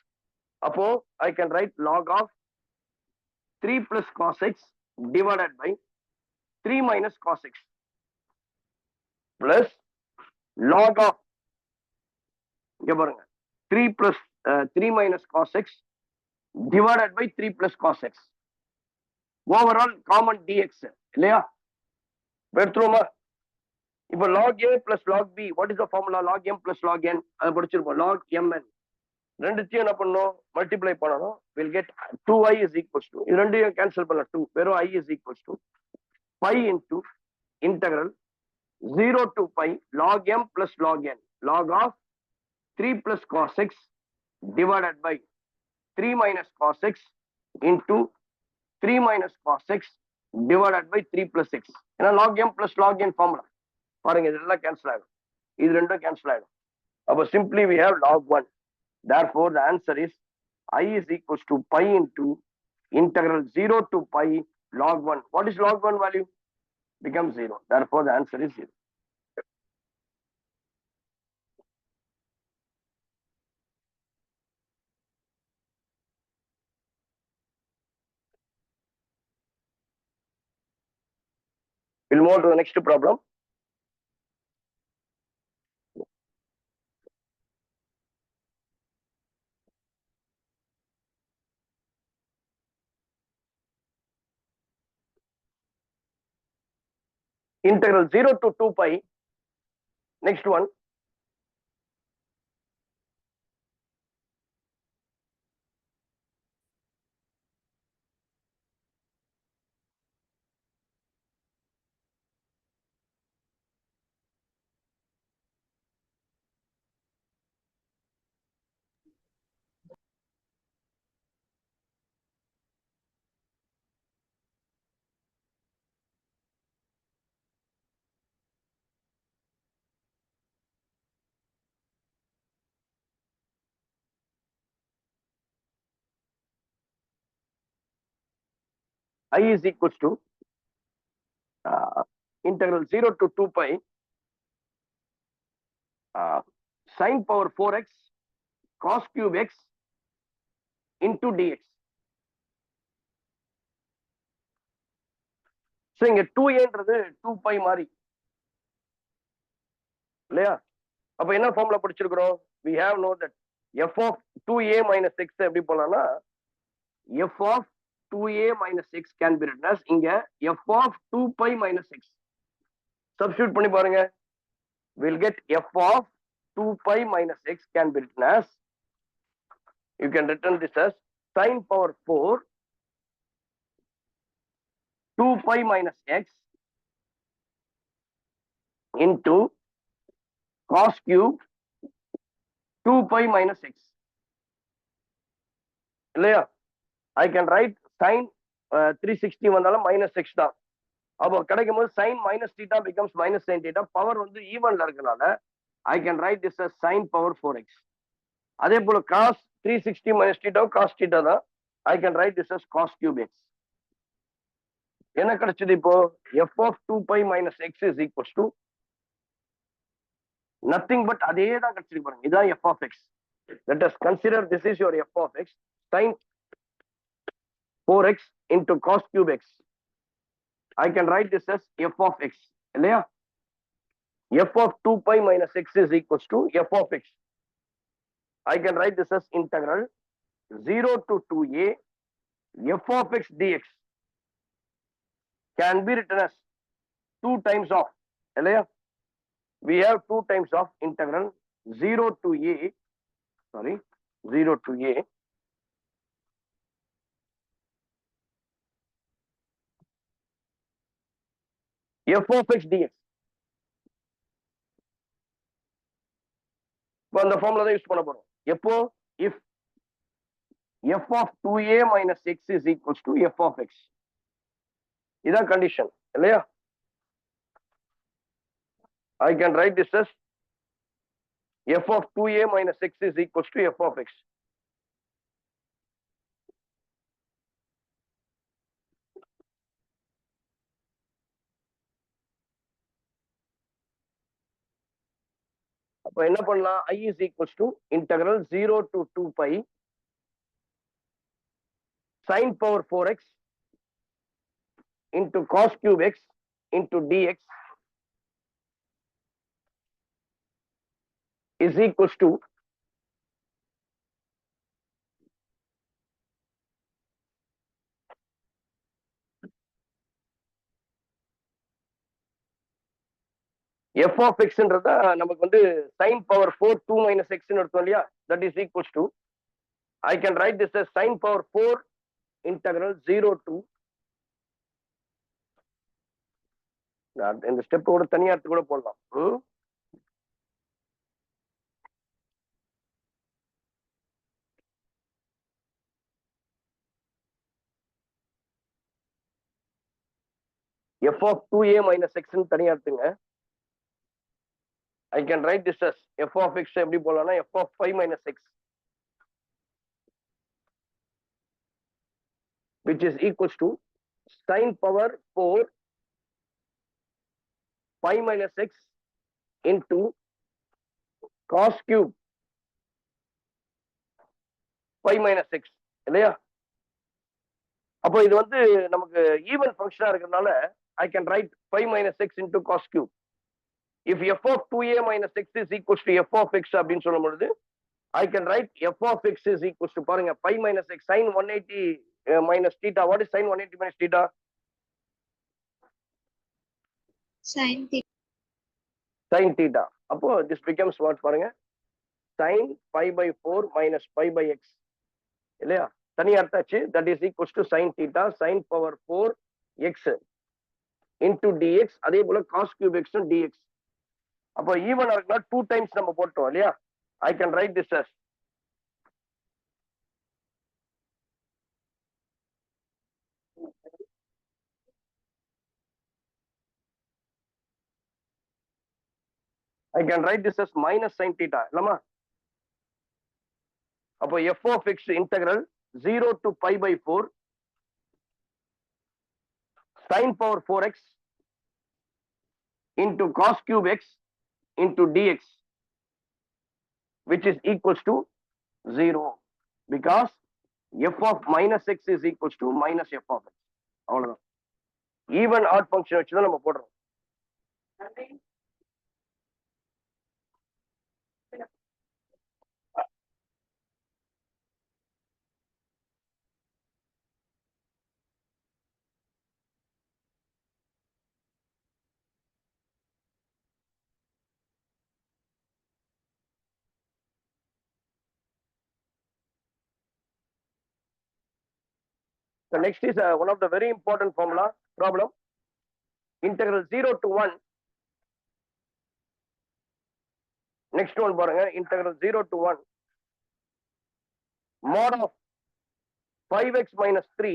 Speaker 3: அப்போ I can write log of 3 plus cos x divided by 3 minus cos x plus log of, இங்க பாருங்க 3 plus 3 minus cos x divided by 3 plus cos x, overall common dx இல்லையா, எடுத்துருவோமா? இப்போ log a plus log b, what is the formula? log m plus log n, அதை படிச்சிருப்போம். log mn ரெண்டுத்தையும் என்ன பண்ணணும், multiply பண்ணணும். Will get 2i is equals to, இது ரெண்டையும் கேன்சல் பண்ணலாம், 2 வெறும் i is equals to pi into integral 0 to pi log m plus log n, log of 3 plus cos x divided by 3 minus cos x into 3 minus cos x divided by 3 plus x. ஏன்னா log m plus log n formula பாருங்க, இதெல்லாம் cancel ஆகும், இது ரெண்டும் cancel ஆகும். அப்போ simply we have log 1. Therefore the answer is I is equals to pi into integral 0 to pi log 1. What is log 1 value? Becomes 0. Therefore the answer is 0. We'll move on to the next problem. Integral 0 to 2 pi. Next one. I is equals to integral 0 to 2 pi sin power 4x cos cube x into dx. So இங்க 2aன்றது 2 pi மாதிரி இல்லையா? அப்ப என்ன formula படிச்சிருக்கிறோம்? we have know that f of 2a minus x எப்படி போலாம்னா f of 2a minus x can be written as இங்க f of 2 pi minus x substitute பண்ணி பாருங்க. we'll get f of 2 pi minus x can be written as, you can written this as sin power 4 2 pi minus x into cos cube 2 pi minus x இல்லையா? I can write sin 360 வந்தாலும் minus x தான். அப்போ கிடைக்கும் போது sin minus theta becomes minus sin theta. Power வந்து ஈவன்ல இருக்கனால I can write this as sin power 4x. அதே போல cos 360 minus theta cos theta தான். I can write this as cos cube x. என்ன கிடைச்சது இப்போ? f of 2 pi minus x is equals to nothing but அதே தான் கிடைச்சிருக்கு பாருங்க. இதான் f of x. Let us consider this is your f of x sin 4x into cos cube x. I can write this as f of x இல்லையா? f of 2 pi minus x is equals to f of x. I can write this as integral 0 to 2a f of x dx can be written as 2 times of இல்லையா? we have 2 times of integral 0 to a, sorry, 0 to a f of x dx. இப்போ அந்த formula தான் use பண்ண போறோம். எப்போ? if f of 2a minus x is equals to f of x. இதான் condition இல்லையா? I can write this as f of 2a minus x is equals to f of x. அப்ப என்ன பண்ணலாம்? I is equals to integral 0 to 2 pi sin power 4x into cos cube x into dx is equals to f of x ன்றத நமக்கு வந்து sin power 4 2 minus x ன்னு எடுத்தோம் இல்லையா? that is equals to, I can write this as sin power 4 integral 0 to, இந்த step கூட தனியா எடுத்து கூட போடலாம். f of 2a minus x ன்னு தனியா எடுத்துங்க. I can write this as f of x எப்படி போடலாம்னா f of 5 minus x which is equals to sin power 4 5 minus x into cos cube 5 minus x இல்லையா? அப்போ இது வந்து நமக்கு ஈவன் ஃபங்க்ஷனா இருக்கிறதுனால I can write 5 minus x into cos cube. If f of 2a minus x is equals to f of x அப்படின்னு சொல்லும் பொழுது I can write f of x is equals to, பாருங்க, 5 minus x sin 180 minus theta. What is sin 180 minus theta?
Speaker 1: sin theta.
Speaker 3: Sin theta. அப்போ this becomes what? பாருங்க, sin 5 by 4 minus 5 by x இல்லையா? தனியா எடுத்தாச்சு. that is equals to sin theta sin power 4 x into dx. அதே போல cos cube x dx. அப்போ even இருக்குன்னா 2 times நம்ம போட்டோம் இல்லையா? I can write this as minus sin theta இல்லமா? அப்போ f of x integral 0 to pi by 4 sin power 4x into cos cube x into dx which is equals to 0 because f of minus x is equals to minus f of x. அவ்வளவுதான். Even add function வச்சு தான் நம்ம போடுறோம். The next is one of the very important formula problem. Integral 0 to 1. Next one பாருங்க. Integral 0 to 1. Mod of 5x minus 3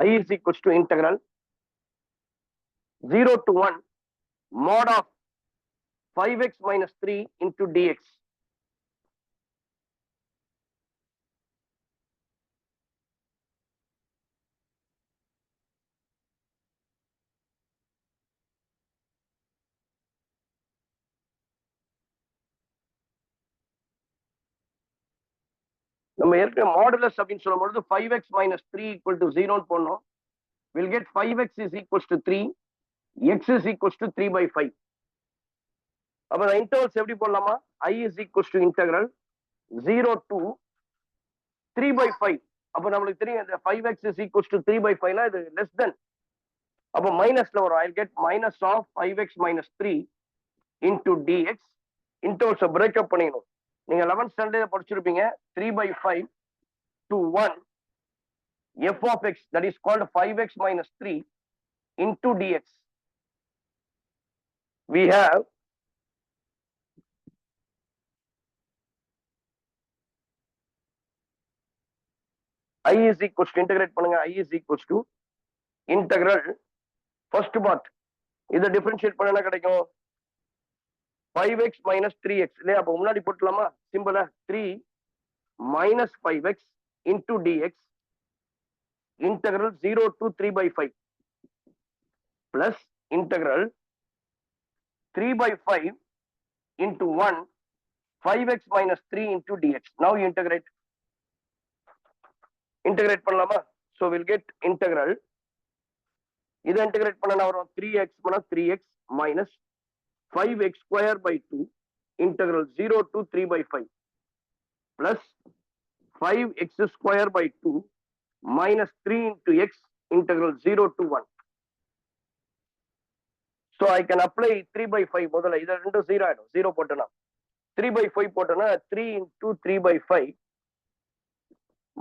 Speaker 3: I is equals to integral 0 to 1 mod of 5x minus 3 into dx. நம்ம ஏற்கனவே modulus அப்படின்னு சொல்லும் பொழுது 5x minus 3 equal to 0 ன்னு போடணும். We'll get 5x is equals to 3, x is equals to 3 by 5. அப்ப the intervals எப்படி போடலாமா? I is equals to integral 0 to 3 by 5. அப்ப நம்மளுக்கு தெரியும் இந்த 5x is equals to 3 by 5 னா இது less than. அப்ப மைனஸ்ல வரும். I'll get minus of 5x minus 3 into dx. intervals break up பண்ணிடணும். நீங்க 11th standard படிச்சிருப்பீங்க. 3 by 5 to 1 f of x, that is called 5x minus 3 into dx. We have I is equals to integrate பண்ணுங்க. I is equals to integral first part. இதை differentiate பண்ண என்ன கிடைக்கும்? 5x minus 3x இல்லையா? அப்ப முன்னாடி போட்டுலாமா? சிம்பிளா 3 minus 5x into dx integral 0 to 3 by 5 plus integral 3 by 5 into 1 5x minus 3 into dx. Now you integrate பண்ணலாமா? So we'll get integral. இதை integrate பண்ணனா வரும் 3x minus 3x minus 5x square by 2 integral 0 to 3 by 5 plus 5x square by 2 minus 3 into x integral 0 to 1. So I can apply 3 by 5 முதல்ல இதை ரெண்டு 0 ஆயிடும். 0 போட்டனா 3 by 5 போட்டனா 3 into 3 by 5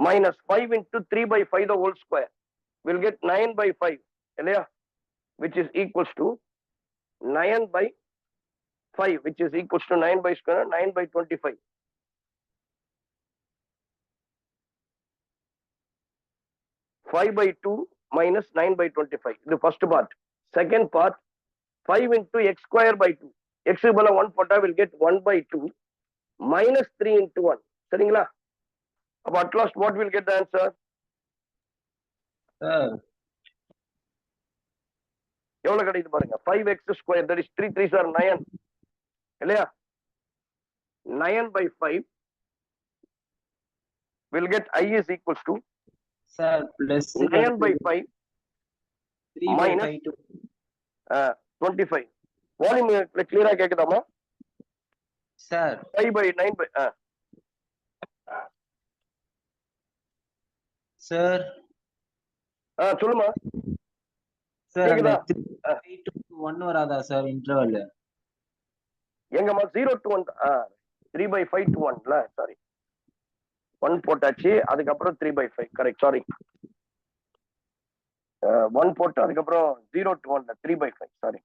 Speaker 3: minus 5 into 3 by 5 the whole square. We'll get 9 by 5 இல்லையா? Which is equals to 9 by 5, which is equals to 9 by square 9 by 25. Five by 2 minus 9 by 25. The first part. Second part, 5 into x square by 2. X equal to 1 pota will get 1 by 2 minus 3 into 1. சரிங்களா? அப்ப at last what will get the answer? எவ்வளவு கிடைக்குது பாருங்க. 5x square, that is 3 3s are 9 இல்லையா? 9 by 5 will get I is equals to
Speaker 5: Sir, plus
Speaker 3: 9 by 5
Speaker 5: 3 by
Speaker 3: minus
Speaker 5: 5 to
Speaker 3: 25. Volume கிளியரா கேக்குதாமா?
Speaker 5: Sir,
Speaker 3: 5 by 9 by
Speaker 5: sir,
Speaker 3: சொல்லுமா?
Speaker 5: sir,
Speaker 3: கேக்குதா?
Speaker 5: 3 to 1 வராதா sir interval?
Speaker 3: எங்கம்மா 0 to 1 3 by 5 to 1 ல sorry 1 போட்டாச்சு, அதுக்கப்புறம் 3 by 5 correct. Sorry 1 போட்டு அதுக்கப்புறம் 0 to 1 3 by 5 sorry.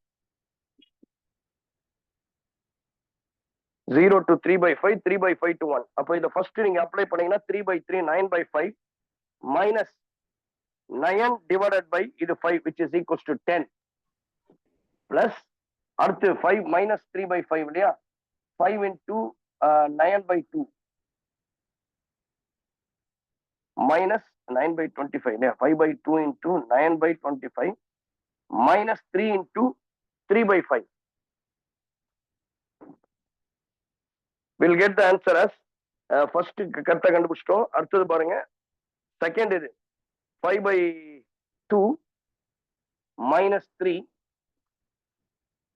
Speaker 3: 0 to 3/5, 3/5 to 1. அப்போ இதை ஃபர்ஸ்ட் நீங்க அப்ளை பண்ணீங்கன்னா 3/3, 9/5 minus 9 divided by இது 5 which is equals to 10 plus அடுத்து 5 minus 3/5 இல்லையா, 5 into 9/2 minus 9/25 இல்லையா, 5/2 into 9/25 minus 3 into 3/5 will get the answer as first கரெக்டா கண்டுபிடிச்சிட்டோம். அடுத்தது பாருங்க செகண்ட் இது 5/2 minus 3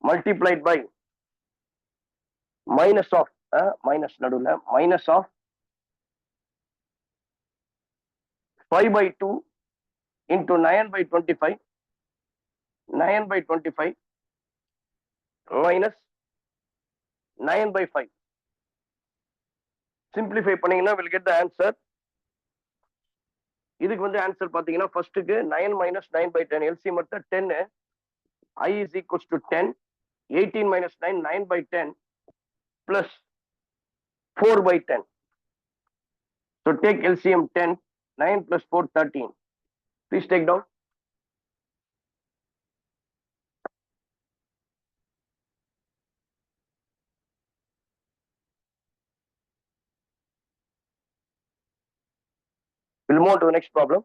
Speaker 3: multiplied by minus of minus நடுவுல minus of 5/2 into 9/25 9/25 minus 9/5. simplify பண்ணீங்கன்னா will get the answer. இதுக்கு வந்து ஆன்சர் பாத்தீங்கன்னா ஃபர்ஸ்ட்டுக்கு 9 minus 9/10 LCM எடுத்தா 10, I is equals to 10, 18 minus 9, 9/10 plus 4/10. So take LCM 10, 9 plus 4, 13. Please take down. We'll move on to the next problem.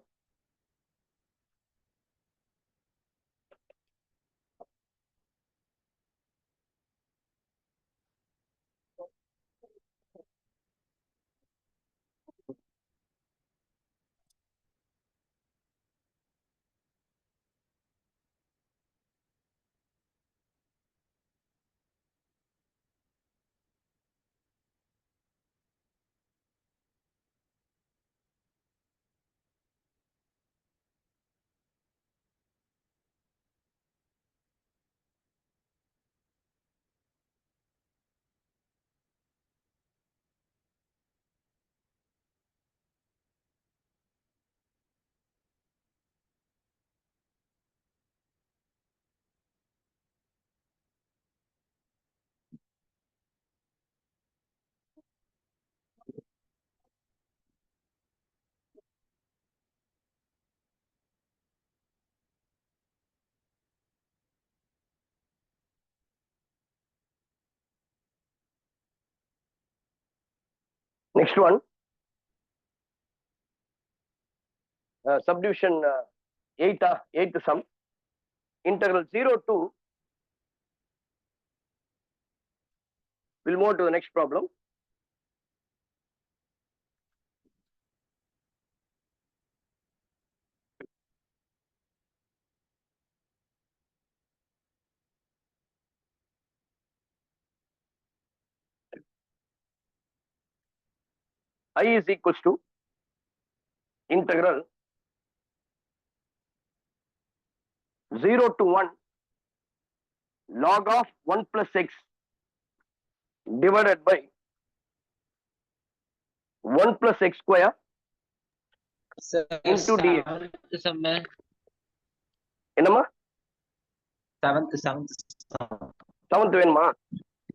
Speaker 3: Next one, subdivision 8th sum, integral 0 to, we'll move to the next problem. I is equals to integral 0 to 1 log of 1 plus x divided by 1 plus x square into dx. என்னமா seventh வேணுமா?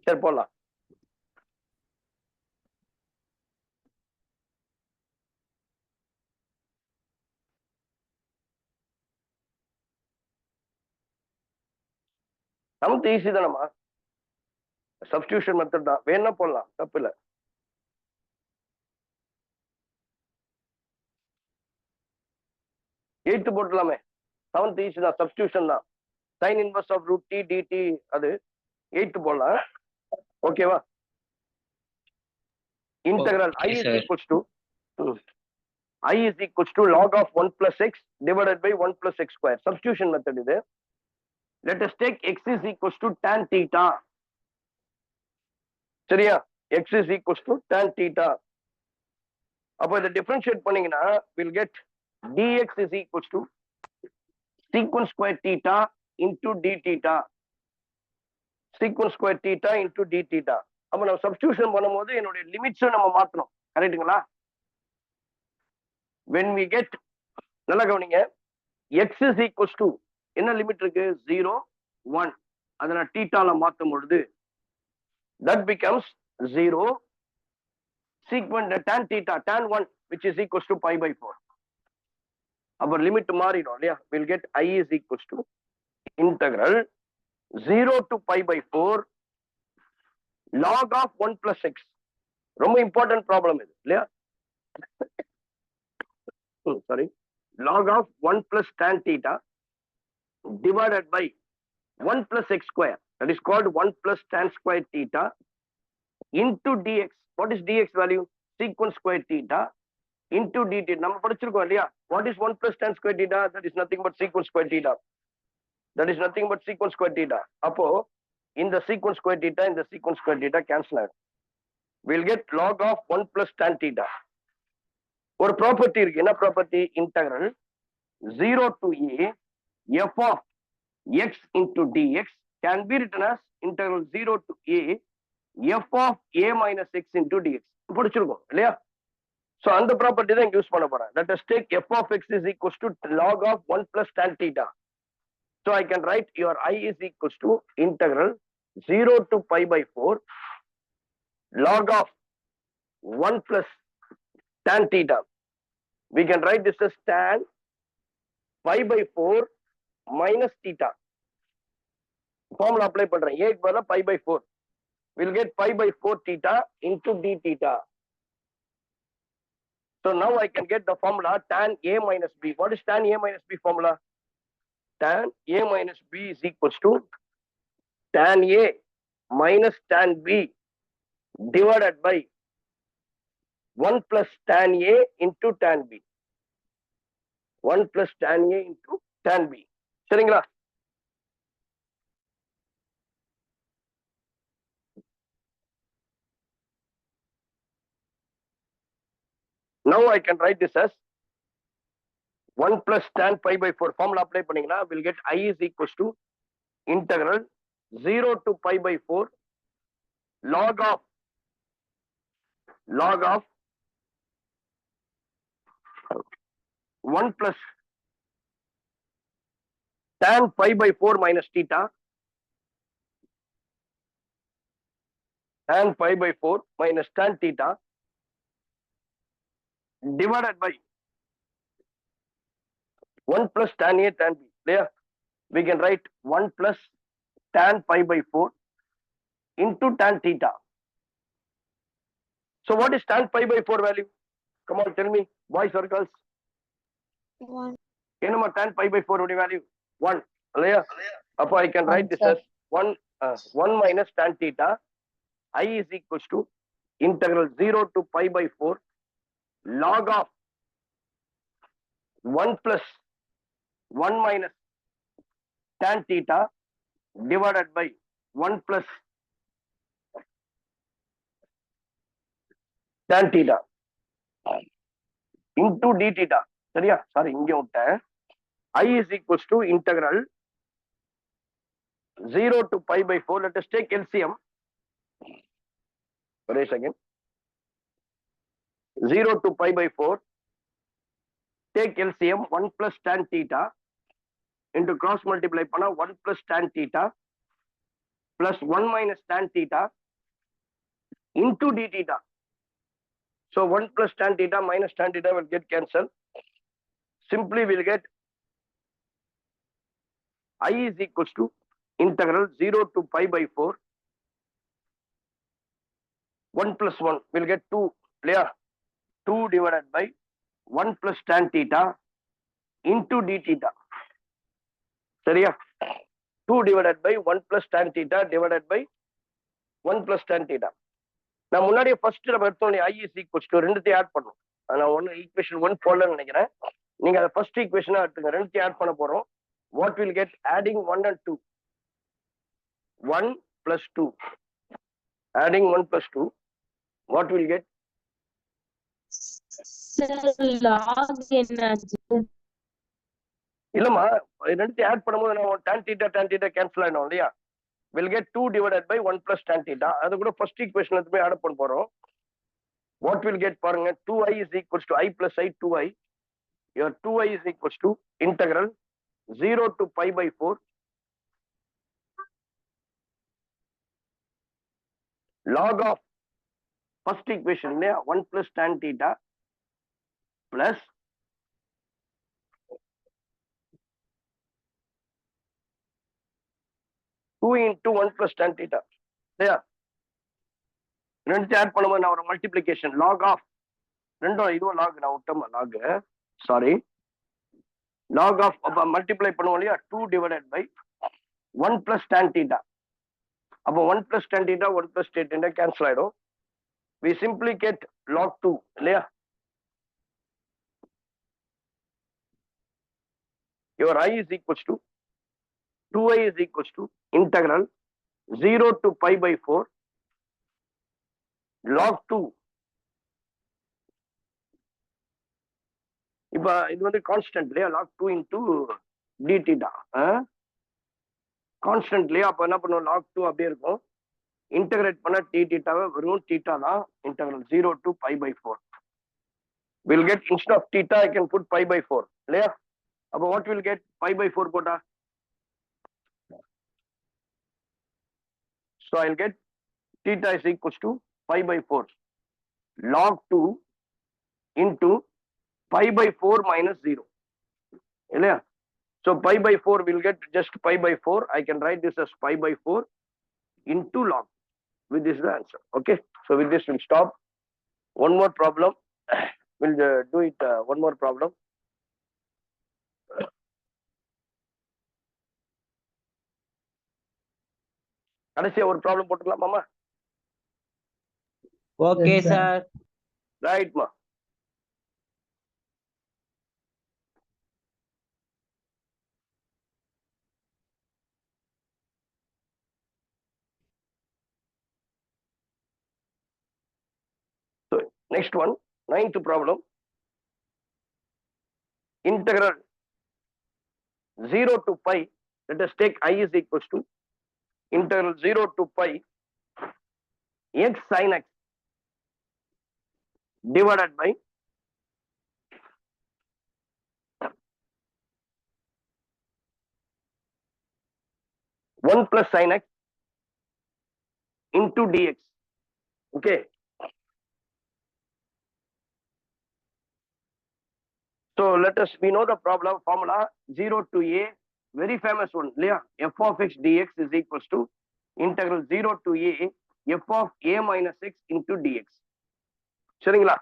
Speaker 3: சரி போடலாம். Seventh easy தானம்மா, substitution method தான், வேணா போடலாம், தப்பு இல்லை. எயித்து போட்டுலாமே, செவன்த் ஈஸி தான், சப்ஸ்டியூஷன் தான், sine inverse of root t dt, அது எயித்து போடலாம். ஓகேவா? Integral I is equals to log of 1 plus x divided by 1 plus x square. Substitution method இது. Let us take x is equals to tan theta. சரியா? x is equals to tan theta. அப்போ இதை differentiate பண்ணீங்கன்னா we'll get dx is equals to secant square theta into d theta. Secant square theta into d theta. அப்போ நம்ம substitution பண்ணும்போது என்னுடைய லிமிட்ஸை நம்ம மாற்றணும். கரெக்டுங்களா? when we get, நல்லா கவனிங்க, x is equals to என்ன லிமிட் இருக்கு? 0, 1. அதை நான் தீட்டால மாற்றும் பொழுது that becomes 0 sequent tan theta tan 1 which is equals to pi by 4. Our limit மாறிடும் இல்லையா? We'll get I is equals to integral 0 to pi by 4 log of 1 plus x. ரொம்ப important problem இது இல்லையா? Sorry, log of 1 plus tan theta divided by 1 plus x square, that is called 1 plus tan square theta into dx. What is dx value? Secant square theta into dt. நம்ம படிச்சிருக்கோம் இல்லையா? What is 1 plus tan square theta? That is nothing but secant square theta. That is nothing but secant square theta. அப்போ இந்த secant square theta இந்த secant square theta cancel ஆகும். We'll get log of 1 plus tan theta. ஒரு property இருக்கு. என்ன property? Integral 0 to a f of x into dx can be written as integral 0 to a f of a minus x into dx. படிச்சிருக்கோம் இல்லையா? So அந்த property தான் use பண்ண போறேன். Let us take f of x is equals to log of 1 plus tan theta. So I can write your I is equals to integral 0 to pi by 4 log of 1 plus tan theta. We can write this as tan pi by 4 minus theta. Formula apply பண்றேன். A க்கு பதிலா pi by 4. We'll get pi by 4 theta into d theta. So now I can get the formula tan a minus b. What is tan a minus b formula? Tan a minus b is equals to tan a minus tan b divided by 1 plus tan a into tan b. 1 plus tan a into tan b. சரிங்களா? Now I can write this as 1 plus tan pi by 4. Formula apply பண்ணீங்கன்னா we'll get I is equals to integral 0 to pi by 4 log of 1 plus tan pi by 4 minus theta, tan pi by 4 minus tan theta divided by 1 plus tan a tan b. There we can write 1 plus tan pi by 4 into tan theta. So what is tan pi by 4 value? Come on, tell me, boys or girls.
Speaker 1: 1.
Speaker 3: Enuma tan pi by 4 value 1. Alaya? Appo I can write this as 1 minus tan theta. I is equals to integral 0 to pi by 4 log of 1 plus 1 minus tan theta divided by 1 plus tan theta into d theta. சரியா? Sorry, இங்க விட்டேன். I is equals to integral 0 to pi by 4. Let us take LCM. Wait a second. 0 to pi by 4. Take LCM 1 plus tan theta into cross multiply பண்ணா 1 plus tan theta plus 1 minus tan theta into d theta. So 1 plus tan theta minus tan theta will get cancelled. Simply we'll get I is equals to integral 0 to pi by 4 1 plus 1 will get 2. Clear? 2 divided by 1 plus tan theta into d theta. சரியா? 2 divided by 1 plus tan theta divided by 1 plus tan theta. நான் முன்னாடியே first நம்ம எடுத்தோம் I is equals to ரெண்டுத்தையும் add பண்ணும். நான் ஒன்று equation 1 போடலன்னு நினைக்கிறேன். நீங்க அதை ஃபர்ஸ்ட் ஈக்குவேஷனா எடுத்துங்க. ரெண்டுத்தையும் ஆட் பண்ண போறோம். What will get adding 1 and 2? 1 plus 2. Adding 1 plus 2. What will get?
Speaker 6: log என்னாச்சு?
Speaker 3: இல்லம்மா, ரெண்டுத்தையும் ஆட் பண்ணும்போது நான் tan theta கேன்சல் ஆயிடும் இல்லையா? We'll get 2 divided by 1 plus tan theta. அது கூட ஃபர்ஸ்ட் ஈக்குவேஷன் எடுத்து போய் ஆட் பண்ண போறோம். What will get பாருங்க, 2i is equals to I plus I 2i. Your 2i is equals to integral 0 to pi by 4 log of first equation இல்லையா 1 plus tan theta plus two into 1 plus tan theta இல்லையா ரெண்டு add பண்ணும்போது நான் ஒரு multiplication log of ரெண்டும் இதுவும் lock நான் விட்டோமா lock sorry log of அப்ப மல்டிப்ளை பண்ணுவோம் இல்லையா 2 divided by 1 plus tan theta அப்போ 1 plus tan theta 1 plus tan theta cancel ஆயிடும் we simply get log 2 இல்லையா your I is equals to 2i is equals to integral 0 to pi by 4 log 2 இப்ப இது வந்து constant இல்லையா log 2 into d theta constant இல்லையா அப்ப என்ன பண்ணுவோம் log 2 அப்படியே இருக்கும் இன்டகிரேட் பண்ண t theta வெறும் theta தான் integral 0 to pi by 4 we'll get instead of theta I can put pi by 4 இல்லையா அப்ப what will get pi by 4 போட்டா so I'll get theta is equals to pi by 4 log 2 into pi by 4 minus 0 இல்லையா so pi by 4 will get just pi by 4 I can write this as pi by 4 into log with this is the answer okay so with this we'll stop one more problem we'll do it one more problem கடைசியா ஒரு problem போட்டுக்கலாம் மாமா
Speaker 5: okay
Speaker 4: Yes, sir.
Speaker 5: Sir
Speaker 3: right மா so next one ninth problem integral 0 to pi let us take I is equals to integral 0 to pi x sin x divided by 1 plus sin x into dx okay so let us we know the problem formula 0 to a very famous one இல்லையா f of x dx is equals to integral 0 to a f of a minus x into dx சரிங்களா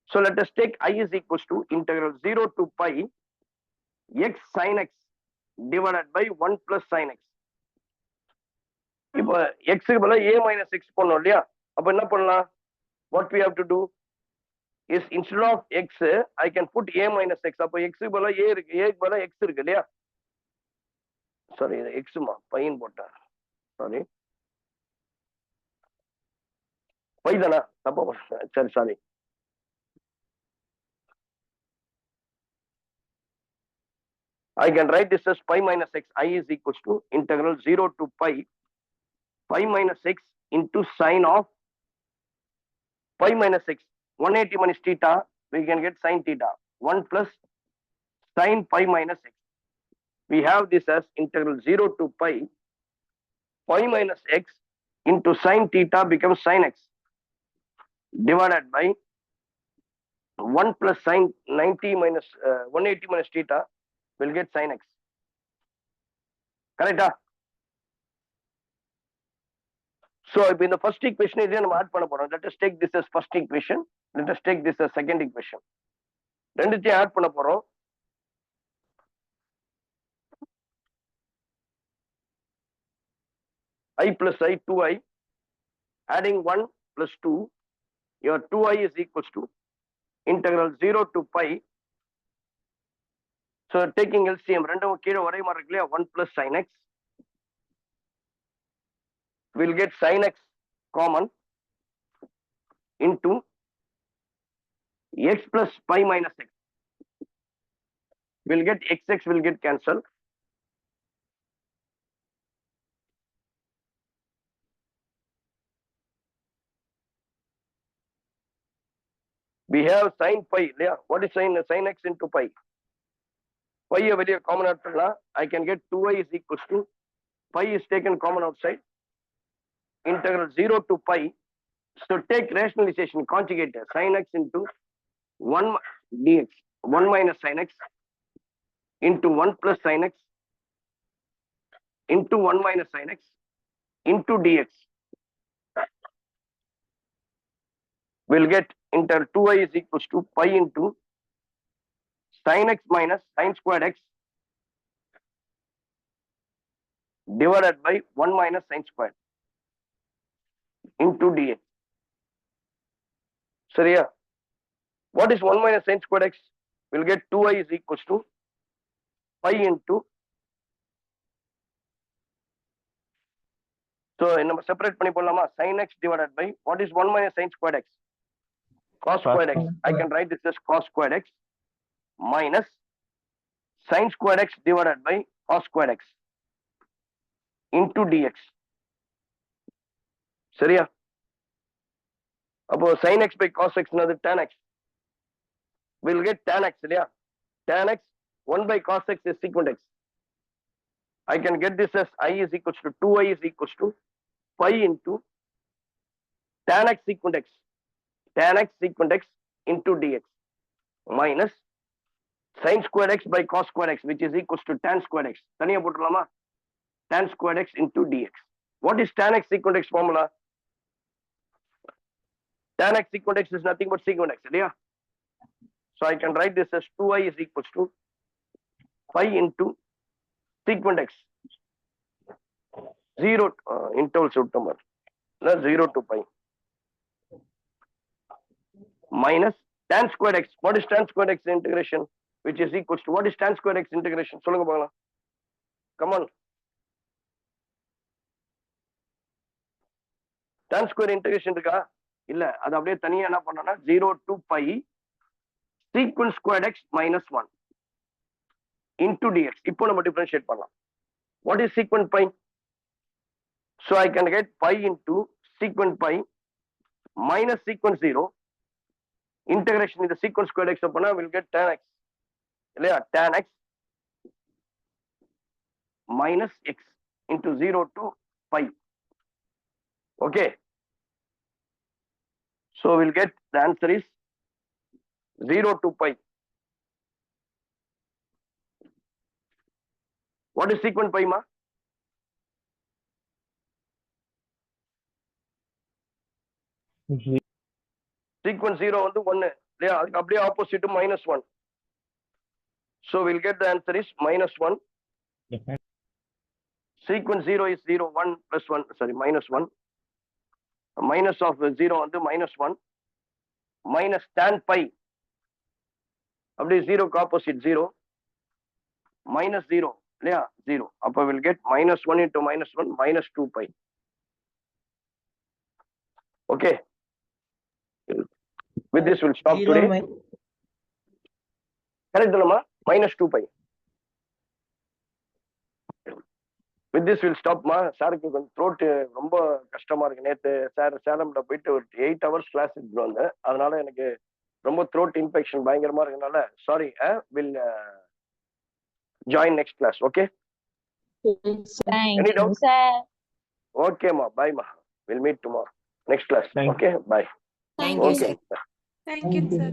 Speaker 3: so let us take I is equals to integral 0 to pi x sin x divided by 1 plus sin x இப்போ x க்கு பதிலா a minus x பண்ணோம் இல்லையா அப்ப என்ன பண்ணலாம் what we have to do is instead of x I can put a minus x அப்ப x க்கு பதிலா a இருக்கு a க்கு பதிலா x இருக்கு இல்லையா சாரி x மா பையன் போட்டா சாரி பை தானா தப்பா போட்டேன் சரி sorry I can write this as pi minus x I is equals to integral 0 to pi minus x into sine of pi minus x 180 minus theta we can get sin theta 1 plus sin pi minus x we have this as integral 0 to pi minus x into sin theta becomes sin x divided by 1 plus sin 90 minus 180 minus theta will get sin x correct so in the first equation idhe nam add panna porom let us take this as first equation let us take this as second equation renduthey add panna porom I plus I 2i adding 1 plus 2 your 2i is equals to integral 0 to pi so taking LCM ரெண்டும் கீழே ஒரே மாதிரி இருக்கு இல்லையா 1 plus sin x we'll get sin x common into x plus pi minus x we'll get x will get cancelled we have sin pi இல்லையா what is sin x into pi pi வெளியே common add பண்ணலாம் I can get 2i is equals to pi is taken common outside integral 0 to pi So take rationalization, conjugate sin x into 1 dx, 1 minus sin x into 1 plus sin x into 1 minus sin x into dx. We'll get inter 2i is equals to pi into sin x minus sin squared x divided by 1 minus sin squared into dx. சரியா? What is 1 minus sin squared x? We'll get 2i is equals to pi into. So நம்ம separate பண்ணி போடலாமா? sin x divided by what is 1 minus sin squared x? Cos squared x. I can write this as cos squared x minus sin squared x divided by cos squared x into dx. சரியா? அப்போ sin x by cos x என்னது tan x. We'll get tan x இல்லையா? Tan x 1 by cos x is secant x. I can get this as I is equals to 2i is equals to pi into tan x secant x. Tan x secant x into dx minus sin squared x by cos squared x, which is equals to tan squared x. தனியா போட்டுடலாமா? Tan squared x into dx. What is tan x secant x formula? Tan x secant x is nothing but secant x, இல்லையா? So I can write this as 2i is equals to pi into secant x 0 intervals விட்டோம், 0 to pi minus tan squared x. What is tan squared x integration? Which is equals to what is tan squared x integration? சொல்லுங்க பார்க்கலாம். Come on. Tan square integration இருக்கா? இல்ல, அது அப்படியே தனியா என்ன பண்ணோம்னா 0 to pi secant squared x minus 1 into dx. இப்போ நம்ம differentiate பண்ணலாம். What is secant pi? So I can get pi into secant pi minus secant 0 integration in the secant squared x upon will get tan x. இல்லையா? Tan x minus x into 0 to pi. Okay. So we'll get the answer is 0 to pi. What is secant pi, ma? Secant 0 வந்து 1 இல்லையா? அதுக்கு அப்படியே opposite -1. So we'll get the answer is -1. Secant 0 is 0, 1 plus 1, sorry, -1. Minus of 0 வந்து -1 minus tan pi அப்படியே 0 க்கு opposite 0 minus 0 இல்லையா? 0. அப்ப we'll get -1 into -1 minus 2 pi. Okay. With this we'll stop today. Correct இல்லமா? -2 pi. With this we'll stop, ma. சாருக்கு கொஞ்சம் throat ரொம்ப கஷ்டமா இருக்கு. நேத்து சார் சேலம்ல போயிட்டு ஒரு 8 hours கிளாஸ் எடுத்து வந்தேன். அதனால எனக்கு ரொம்ப throat infection பயங்கரமா இருக்கனால sorry, will join next class. Okay. Any doubt? Okay, ma. Bye, ma. We'll meet tomorrow. Next class. Okay. Bye.
Speaker 7: Thank you,
Speaker 3: Okay.
Speaker 7: sir.
Speaker 1: Thank you, sir.